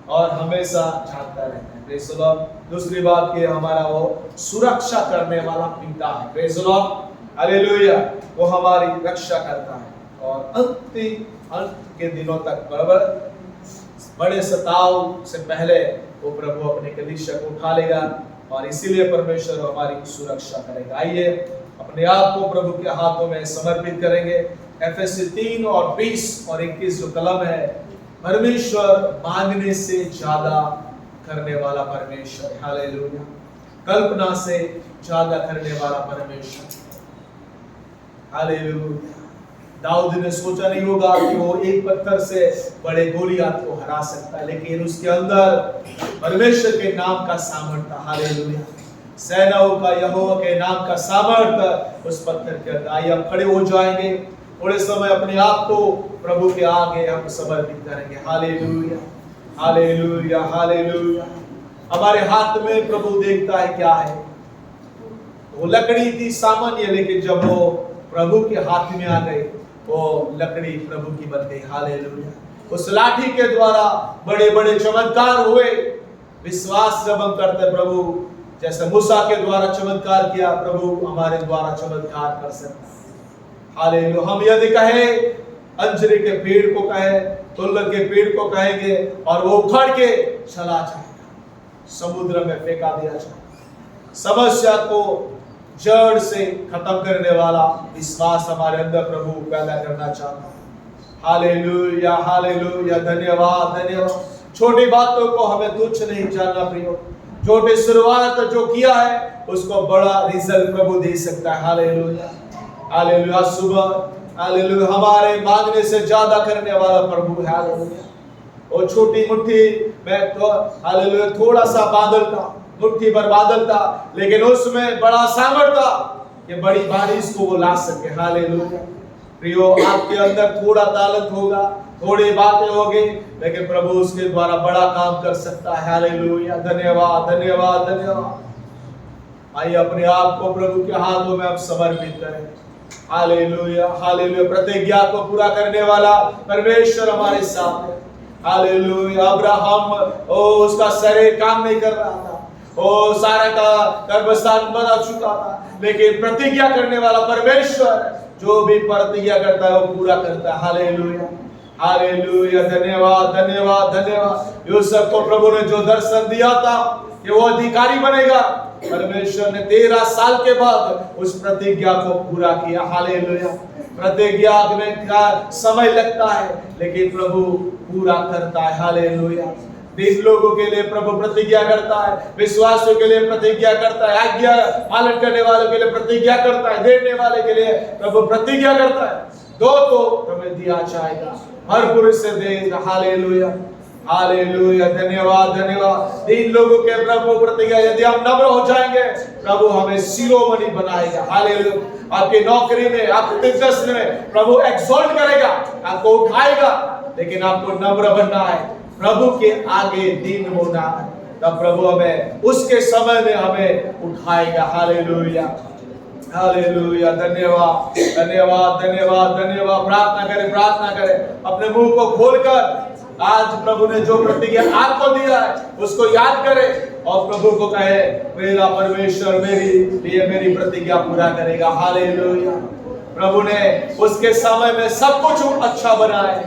और हमेशा जागता रहता है। Praise the Lord. दूसरी बात कि हमारा वो सुरक्षा करने वाला पिता है। Praise the Lord. हालेलुया। वो हमारी रक्षा करता है और अंत के दिनों तक बड़े सताव से पहले वो प्रभु अपने कलीसिया को उठा लेगा और इसीलिए परमेश्वर हमारी सुरक्षा करेगा। आइए अपने आप को प्रभु के हाथों में समर्पित करेंगे। एफएससी 3 और 20 और 21 जो कलम है, परमेश्वर मांगने से ज्यादा करने वाला परमेश्वर। हालेलुया। कल्पना से ज्यादा करने वाला परमेश्वर। हालेलुया। दाऊद ने सोचा नहीं होगा कि वो एक पत्थर से बड़े गोलियात को हरा सकता है, लेकिन उसके अंदर परमेश्वर के नाम का सामर्थ्य था। हालेलुया। सेनाओं का यहोवा के नाम का सामर्थ्य उस पत्थर के अंदर। आइए हम खड़े हो जाएंगे, थोड़े समय अपने आप को प्रभु के आगे हम समर्पित करेंगे। Hallelujah, hallelujah, hallelujah. हमारे हाथ में प्रभु देखता है क्या है। वो लकड़ी थी सामान्य, लेकिन जब वो प्रभु के हाथ में आ गई वो लकड़ी प्रभु की बन गई। हालेलुया। उस लाठी के द्वारा बड़े बड़े चमत्कार हुए। विश्वास जब हम करते प्रभु जैसे मूसा के द्वारा चमत्कार किया, प्रभु हमारे द्वारा चमत्कार कर सकता है। हालेलुया। हम यदि कहे अंजरी के पेड़ को कहे, तुलर के पेड़ को कहेंगे और वो उखड़ के चला जाएगा, समुद्र में फेंका दिया जाएगा। समस्या को जड़ से खत्म करने वाला विश्वास हमारे अंदर प्रभु पैदा करना चाहता है। Hallelujah, hallelujah. धन्यवाद, धन्यवाद। छोटी बातों को हमें तुच्छ नहीं जानना प्रियो। छोटी शुरुआत जो किया है उसको बड़ा रिजल्ट प्रभु दे सकता है। Hallelujah, hallelujah. सुबह हालेलुया हमारे मांगने से ज्यादा करने वाला प्रभु है। हालेलुया। वो छोटी मुट्ठी में तो हालेलुया थोड़ा सा बादल था, मुट्ठी भर बादल था, लेकिन उसमें बड़ा सामर्थ्य था कि बड़ी बारिश को वो ला सके। हालेलुया। प्रियो आपके अंदर थोड़ा ताकत होगा, थोड़ी बातें होगी, लेकिन प्रभु उसके द्वारा बड़ा काम कर सकता है। हालेलुया। धन्यवाद, धन्यवाद, धन्यवाद। आइए अपने आप को प्रभु के हाथों में आप समर्पित करें। Hallelujah, hallelujah. प्रतिज्ञा को पूरा करने वाला परमेश्वर हमारे साथ है। हालेलुया। अब्राहम उसका शरीर काम नहीं कर रहा था, ओ सारा का गर्भस्थान बना चुका था, लेकिन प्रतिज्ञा करने वाला परमेश्वर जो भी प्रतिज्ञा करता है वो पूरा करता है। Hallelujah, hallelujah. धन्यवाद, धन्यवाद, धन्यवाद। यूसुफ को प्रभु ने जो दर्शन दिया था कि वो अधिकारी बनेगा, परमेश्वर ने 13 साल के बाद उस प्रतिज्ञा को पूरा किया। हालेलुया। प्रतिज्ञा में क्या समय लगता है, लेकिन प्रभु पूरा करता है। हालेलुया। 20 लोगों के लिए प्रभु प्रतिज्ञा करता है, विश्वासियों के लिए प्रतिज्ञा करता है, आज्ञा पालन करने वालों के लिए प्रतिज्ञा करता है, देने वाले के लिए प्रभु प्रतिज्ञा करता है। दो तो हमें दिया जाएगा, भरपूर से देगा। Hallelujah, hallelujah. धन्यवाद, धन्यवाद। 3 लोगों के प्रभु प्रतिज्ञा, यदि हम नम्र हो जाएंगे प्रभु हमें शिरोमणि बनाएगा। हालेलुया। आपकी नौकरी में, आपके बिजनेस में प्रभु एक्सॉल्ट करेगा, आपको उठाएगा, लेकिन आपको नम्र बनना है, प्रभु के आगे दीन होना है, तब प्रभु हमें उसके समय में हमें उठाएगा। Hallelujah, hallelujah. धन्यवाद, धन्यवाद, धन्यवाद, धन्यवाद। प्रार्थना करें, प्रार्थना करें, अपने मुंह को खोलकर आज प्रभु ने जो प्रतिज्ञा आपको दिया है उसको याद करें और प्रभु को कहे मेरा परमेश्वर मेरे लिए मेरी प्रतिज्ञा पूरा करेगा। हालेलुया। प्रभु ने उसके समय में सब कुछ अच्छा बनाया।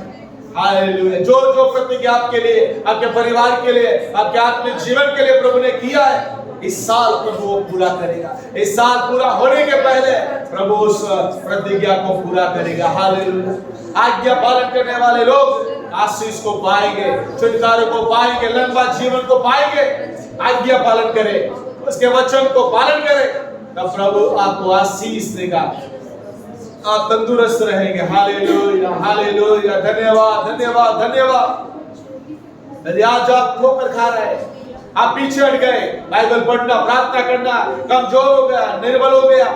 हालेलुया। जो जो प्रतिज्ञा आपके लिए, आपके परिवार के लिए, आपके आत्मिक जीवन के लिए प्रभु ने किया है, इस साल प्रभु वो पूरा करेगा। इस साल पूरा होने के पहले प्रभु उस प्रतिज्ञा को पूरा करेगा। हालेलुया। आज्ञा पालन करने वाले लोग आशीष को पाएंगे, छुटकारे को पाएंगे, लंबा जीवन को पाएंगे। आज्ञा पालन करें, उसके वचन को पालन करें, तब प्रभु आपको आशीष देगा, आप तंदुरुस्त रहेंगे। Hallelujah, hallelujah. धन्यवाद, धन्यवाद, धन्यवाद। यदि आज आप ठोकर खा रहे हैं, आप पीछे हट गए, बाइबल पढ़ना, प्रार्थना करना कमजोर हो गया, निर्बल हो गया,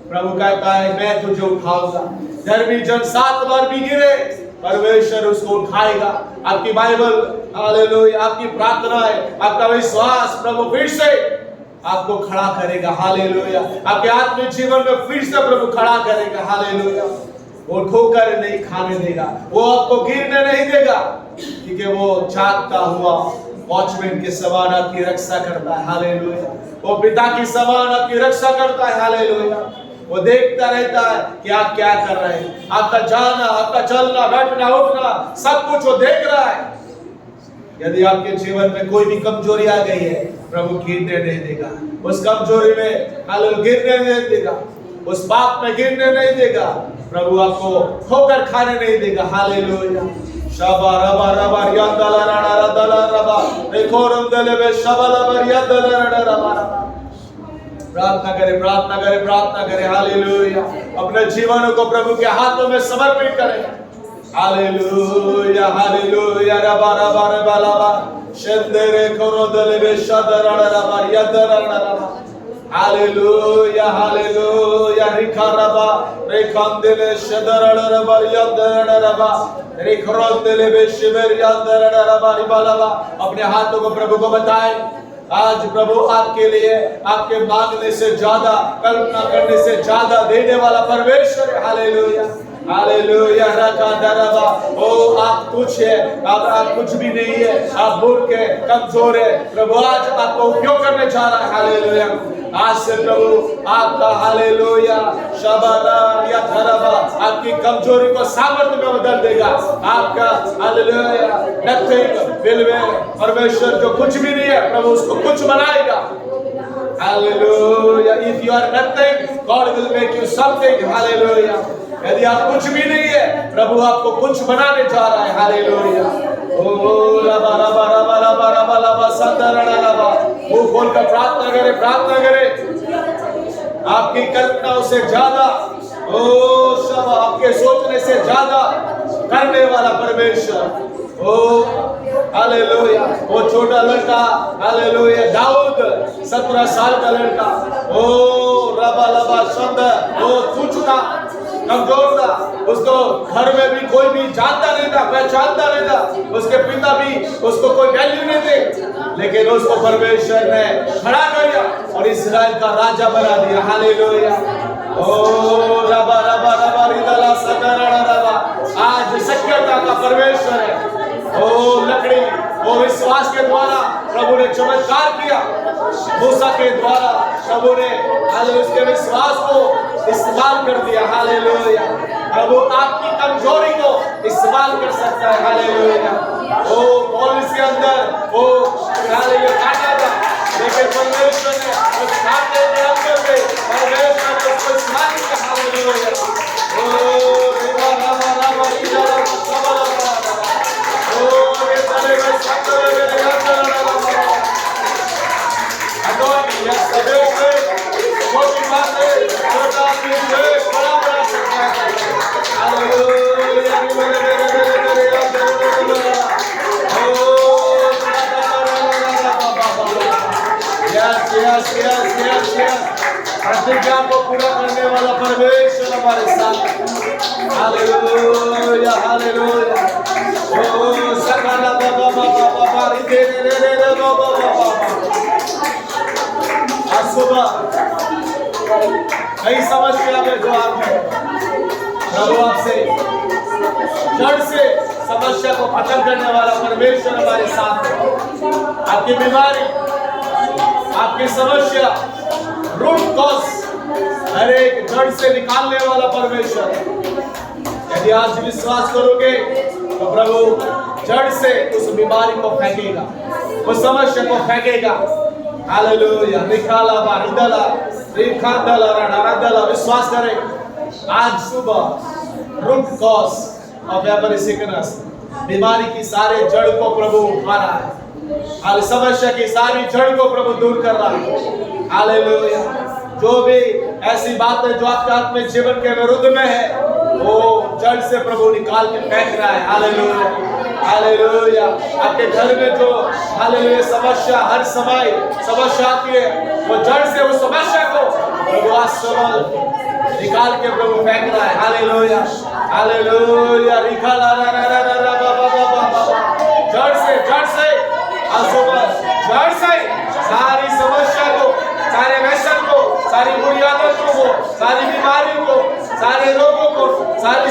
प्रभु कहता है मैं तुझे उठाऊंगा। धर्मी जन 7 बार भी गिरे, परमेश्वर उसको उठाएगा। आपकी बाइबल, हालेलुया, आपकी प्रार्थना है, आपका विश्वास प्रभु फिर से आपको खड़ा करेगा। हालेलुया। आपके आत्मिक जीवन में फिर से प्रभु खड़ा करेगा। हालेलुया। वो ठोकर नहीं खाने देगा, वो आपको गिरने नहीं देगा, क्योंकि वो जागता हुआ वॉचमैन के समान आपकी रक्षा करता है। हालेलुया। वो पिता की समान आपकी रक्षा करता है। हालेलुया। वो देखता रहता है कि आप क्या कर रहे हैं, आपका जाना, आपका चलना, बैठना, उठना, सब कुछ वो देख रहा है। यदि आपके जीवन में कोई भी कमजोरी आ गई है, प्रभु गिरने नहीं देगा। उस कमजोरी में हालेलुया गिरने नहीं देगा, उस पाप में गिरने नहीं देगा। प्रभु आपको ठोकर खाने नहीं देगा। हालेलुया। शबा रबा रबा यदला रडा रदला रबा रेकोरम दलेबे शबला बर यदला रडा रबा। प्रार्थना करें, प्रार्थना करें, प्रार्थना करें। हालेलुया। अपने जीवन को प्रभु के हाथों में समर्पित करें। Hallelujah, hallelujah. रबा रबा रबा रबा शंदरे कोरो दलेबे शदरा रबा यदरा रबा। Hallelujah, hallelujah. रिखा रबा रेखंदले शदरा रबा यदरा रबा रेखरोंदले बे शिवेर यदरा रबा रिबालबा। अपने हाथों को प्रभु को बताएं। आज प्रभु आपके लिए आपके मांगने से ज्यादा, कल्पना करने से ज्यादा देने वाला परमेश्वर है। Hallelujah, hallelujah. रखा दरबा। ओ आप कुछ है, आप कुछ भी नहीं है, आप मूर्ख है, कमजोर है। प्रभु आज आपको उपयोग करने जा रहा है। हालेलुया। आज से प्रभु आपका हालेलुया शबाना या धरबा आपकी कमजोरी को सामर्थ्य में बदल देगा। आपका हालेलुया नथिंग विल परमेश्वर जो कुछ भी नहीं है, प्रभु उसको कुछ बनाएगा। Hallelujah. If you are nothing, God will make you something. Hallelujah. यदि आप कुछ भी नहीं है, प्रभु आपको कुछ बनाने जा रहा है। हालेलुया। ओ रबा रबा रबा रबा रबा रबा संदरा रबा। मुंह खोलकर प्रार्थना करें, प्रार्थना करें। आपकी कल्पनाओं से ज्यादा, ओ सब आपके सोचने से ज्यादा करने वाला परमेश्वर। ओ हालेलुया। वो छोटा लड़का, हालेलुया, दाऊद 17 साल का लड़का, ओ रबा रबा संदर, वो छूछता कमजोर था, उसको घर में भी कोई भी जानता नहीं था, पहचानता नहीं था, उसके पिता भी उसको कोई वैल्यू नहीं थे, लेकिन उसको परमेश्वर ने खड़ा कर दिया और इस्राएल का राजा बना दिया। हालेलुया। ओ रबा रबा रबा रिदला सकरा रबा। आज शक्यता का परमेश्वर है। ओ लकड़ी, वो विश्वास के द्वारा प्रभु ने चमत्कार किया। मूसा के द्वारा प्रभु ने उसके विश्वास को इस्तेमाल कर दिया। हालेलुया। प्रभु आपकी कमजोरी को इस्तेमाल कर सकता है। हालेलुया। ओ पौलुस के अंदर वो हालेलुया काटा था, लेकिन परमेश्वर ने उस कांटे के अंदर से परमेश्वर ने उसको इस्तेमाल किया। हालेलुया। ओ रिवा रबा रबा इधर सबला ओ ये सारे में सकरे में यात्रा रबा। अडोनी या सदे में कोई बात है, छोटा भी है, बड़ा बड़ा सकता है। हालेलुया। प्रतिज्ञा को पूरा करने वाला परमेश्वर हमारे साथ। Hallelujah, hallelujah. ओ सकला बाबा बाबा बाबा रे रे रे रे बाबा बाबा। आज सुबह कई समस्या में जो आप हैं, प्रभु आपसे जड़ से समस्या को खत्म करने वाला परमेश्वर हमारे साथ है। आपकी बीमारी, आपकी समस्या, रूट कॉज, हर एक जड़ से निकालने वाला परमेश्वर है। यदि आज विश्वास करोगे तो प्रभु जड़ से उस बीमारी को फेंकेगा, उस समस्या को फेंकेगा। हालेलुया। निकाला बारिदला रिखादला रडादला। विश्वास करें। आज सुबह root cause of every sickness, बीमारी की सारे जड़ को प्रभु उठा रहा है। हाल समस्या की सारी जड़ को प्रभु दूर कर रहा है। हालेलुया। जो भी ऐसी बात है जो आपके आत्मिक जीवन के विरुद्ध में है, वो जड़ से प्रभु निकाल के फेंक रहा है। Hallelujah, hallelujah. आपके घर में जो हालेलुया समस्या, हर समय समस्या आती है, वो जड़ से उस समस्या को प्रभु आज सुबह निकाल के प्रभु फेंक रहा है। Hallelujah, hallelujah. निकाला रा रा रा रा रा बा बा बा बा। जड़ से आज सुबह जड़ से सारी समस्या को, सारे व्यसन को, सारी बुरी आदतों को, सारी बीमारियों को, सारे रोगों को, सारी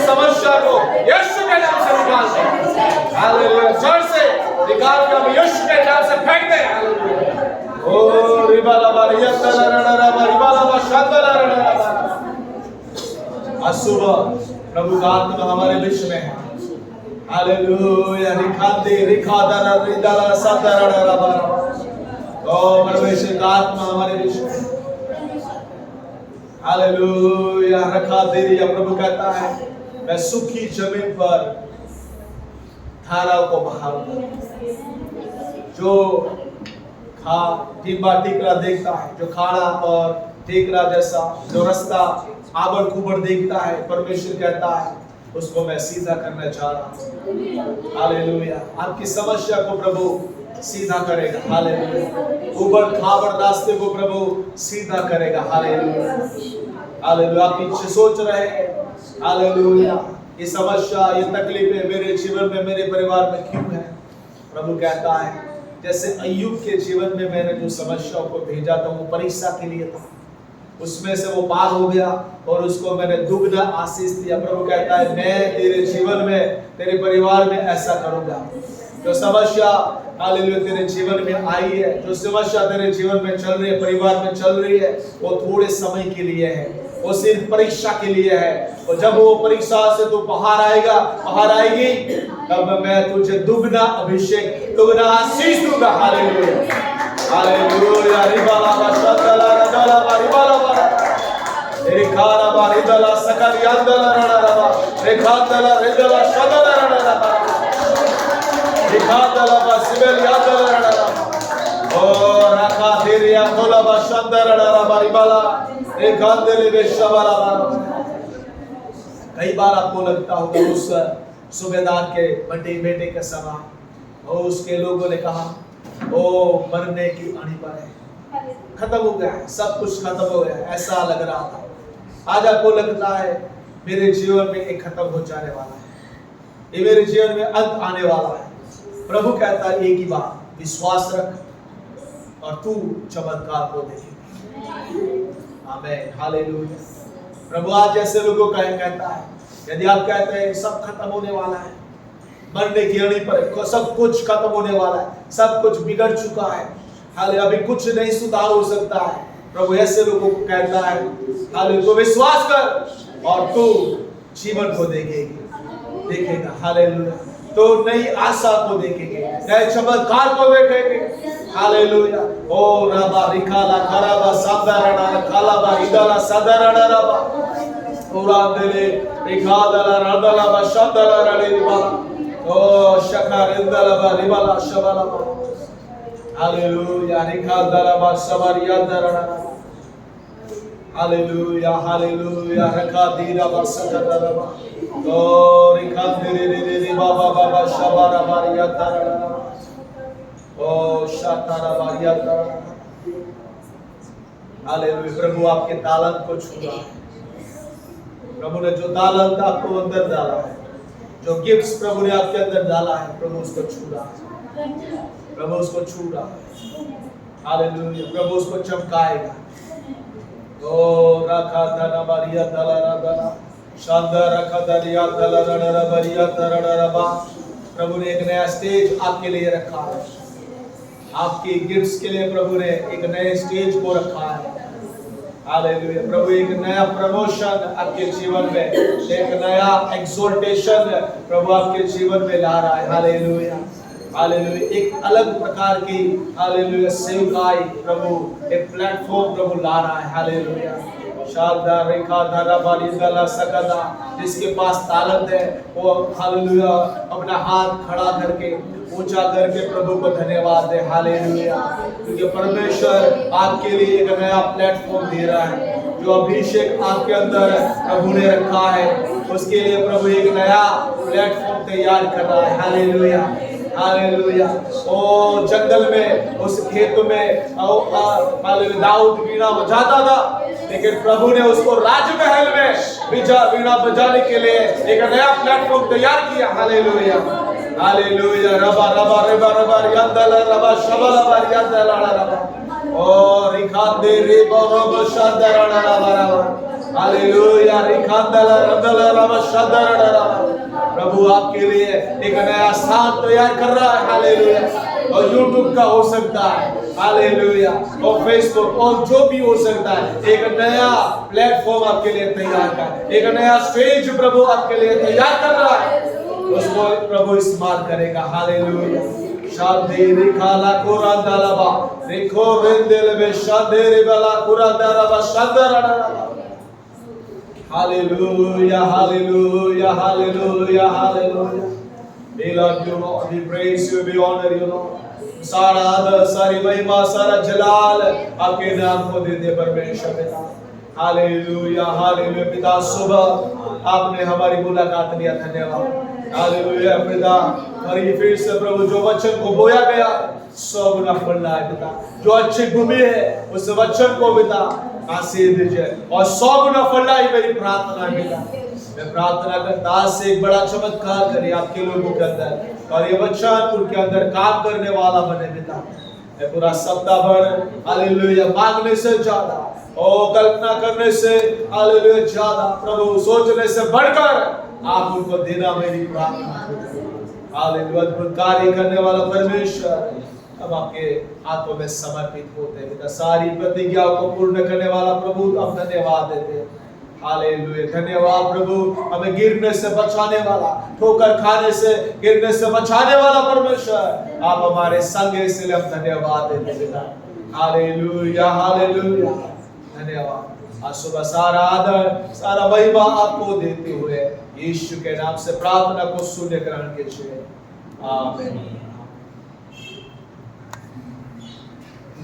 आज सुबह प्रभु का आत्मा हमारे बीच में है। हालेलुया। रिखादा रिदाला सादारा रबा। ओ परमेश्वर का आत्मा हमारे बीच में। हालेलुया। रखा देरिया। प्रभु कहता है मैं सूखी जमीन पर धाराओं को बहाऊंगा। जो टिम्बा टिकरा देखता है, जो खाड़ा और टिकरा जैसा जो रास्ता आबड़ कुबड़ देखता है, परमेश्वर कहता है उसको मैं सीधा करना चाह रहा हूं। हालेलुया। आपकी समस्या को प्रभु सीधा करेगा। हालेलुया। उबड़ खाबड़ रास्ते को प्रभु सीधा करेगा। हालेलुया। हालेलुया। आप पीछे सोच रहे हैं, हालेलुया, ये समस्या ये तकलीफें मेरे जीवन में मेरे परिवार में क्यों है? प्रभु कहता है जैसे अय्यूब के जीवन में मैंने जो समस्याओं को भेजा था वो परीक्षा के लिए था, उसमें से वो पार हो गया और उसको मैंने दुग्ध आशीष दिया। प्रभु कहता है मैं तेरे जीवन में तेरे परिवार में ऐसा करूंगा। जो समस्या हालेलुया तेरे जीवन में आई है, जो समस्या तेरे जीवन में चल रही है, परिवार में चल रही है, वो थोड़े समय के लिए है, वो सिर्फ परीक्षा के लिए है। और जब वो परीक्षा से तू बाहर आएगा, बाहर आएगी, तब मैं तुझे दुगना अभिषेक दुगना आशीष दूंगा। हालेलुया। हालेलुया। रिबाला बशदला रदला रिबाला बा रिखाला बा रिदला सकल यदला रडा रेखादला रिदला शदला रडा रिखादला बा सिबल यदला रडा ओ रखा देरिया खोला बा शदला रडा रिबाला रेखादले बेशबला बा। कई बार आपको लगता होगा उस सूबेदार के बड़े बेटे के समान और उसके लोगों ने कहा वो मरने की आनी पर है, खत्म हो गया है, सब कुछ खत्म हो गया है, ऐसा लग रहा था। आज आपको लगता है मेरे जीवन में एक खत्म हो जाने वाला है, ये मेरे जीवन में अंत आने वाला है। प्रभु कहता है एक ही बात, विश्वास रख और तू चमत्कार को देखेगा। आमीन। हालेलुया। प्रभु आज जैसे लोगों का कहता है यदि आप कहते हैं सब खत्म होने वाला है, मरने की अड़ी पर सब कुछ खत्म होने वाला है, सब कुछ बिगड़ चुका है, हाले अभी कुछ नहीं सुधार हो सकता है, प्रभु ऐसे लोगों को कहता है हाले तो विश्वास कर और तू जीवन को देखेगा। हालेलुया। तो नई आशा को देखेंगे, नए चमत्कार को देखेंगे। हालेलुया। ओ रबा रिकाला कराबा सादाराडा कालाबा इदाला सादाराडा रबा उरादले रिकादला रदला बा शदला रडे रिबाला ओ शका रिदला बा रिबाला शबाला बा। हालेलुया। रिकादला बा शबरिया दरडा। हालेलुया। हालेलुया। रखा दीरा बा सदला बा ओ रिकादले रे बाबा बाबा शबारा बारिया दरडा ओ शातारा बारिया दरडा। हालेलुया। प्रभु आपके तालंत को छू रहा है। प्रभु ने जो तालंत आपको अंदर डाला है, जो गिफ्ट्स प्रभु ने आपके अंदर डाला है, प्रभु उसको छू रहा है। प्रभु उसको छू रहा है। हालेलुया। प्रभु उसको चमकाएगा। ओ रखा धना बारिया दला रदला शानदार रखा दरिया दला रडरा बारिया दरडरा बा। प्रभु ने एक नया स्टेज आपके लिए रखा है, आपके गिफ्ट्स के लिए प्रभु ने एक नए स्टेज को रखा है। हालेलुया। प्रभु एक नया प्रमोशन आपके जीवन में, एक नया एक्सोल्टेशन प्रभु आपके जीवन में ला रहा है। हालेलुया। हालेलुया। एक अलग प्रकार की हालेलुया सेवकाई प्रभु, एक प्लेटफॉर्म प्रभु ला रहा है। हालेलुया। शानदार रेखा धारा बारी दला सकदा, जिसके पास तालंत है वो हालेलुया अपना हाथ खड़ा करके ऊंचा करके प्रभु को धन्यवाद दे। हालेलुया। क्योंकि परमेश्वर आपके लिए एक नया प्लेटफॉर्म दे रहा है। जो अभिषेक आपके अंदर प्रभु ने रखा है उसके लिए प्रभु एक नया प्लेटफॉर्म तैयार कर रहा है। हालेलुया। हालेलुया। ओ जंगल में उस खेत में हालेलुया दाऊद वीणा बजाता था, लेकिन प्रभु ने उसको राजमहल में वीणा बजाने के लिए एक नया प्लेटफॉर्म तैयार किया। हालेलुया। हालेलुया। रबा रबा रबा रबा यदला रबा शबला रबा यदला रबा ओ रिखादे रे बरोब शदरा रबा। हालेलुया। रिखादला रदला रबा शदरा रबा। प्रभु आपके लिए एक नया स्थान तैयार कर रहा है। हालेलुया। और YouTube का हो सकता है, हालेलुया। और फेसबुक और जो भी हो सकता है, एक नया प्लेटफॉर्म आपके लिए तैयार कर, एक नया स्टेज प्रभु आपके लिए तैयार कर रहा है, उसको प्रभु इस्तेमाल करेगा। हालेलुया। शांति रिखाला कुरांदालाबा रिखो रेंदेलबे शांदेरे वाला कुरांदालाबा शांदरालाबा। Hallelujah, hallelujah, hallelujah, hallelujah. We love you, Lord. We praise you, we honor you, Lord. सारा आदर, सारी महिमा, सारा जलाल आपके नाम को दे दे परमेश्वर पिता। Hallelujah, hallelujah. पिता, सुबह आपने हमारी मुलाकात लिया, धन्यवाद। हालेलुया पिता, और ये फिर से प्रभु जो वचन को बोया गया 100 गुना फल रहा है पिता। जो अच्छी भूमि है उस वचन को पिता आशीष दीजिए और 100 गुना फल रहा है, मेरी प्रार्थना है पिता। मैं प्रार्थना करता आज से एक बड़ा चमत्कार करिए आपके लोगों के अंदर, और ये वचन उनके अंदर काम करने वाला बने पिता। मैं पूरा सप्ताह भर हालेलुया मांगने से ज्यादा और कल्पना करने से हालेलुया ज्यादा प्रभु सोचने से बढ़कर आप उनको देना मेरी प्रार्थना। हालेलुया। अद्भुत कार्य करने वाला परमेश्वर अब आपके हाथों में समर्पित होते हैं पिता। सारी प्रतिज्ञाओं को पूर्ण करने वाला प्रभु अब धन्यवाद देते हैं। हालेलुया। धन्यवाद प्रभु, हमें गिरने से बचाने वाला, ठोकर खाने से गिरने से बचाने वाला परमेश्वर आप हमारे संग हैं, इसलिए हम धन्यवाद देते पिता। Hallelujah, hallelujah. धन्यवाद। आज सुबह सारा आदर, सारा महिमा आपको देते हुए यीशु के नाम से प्रार्थना को सुने ग्रहण कीजिए। आमीन।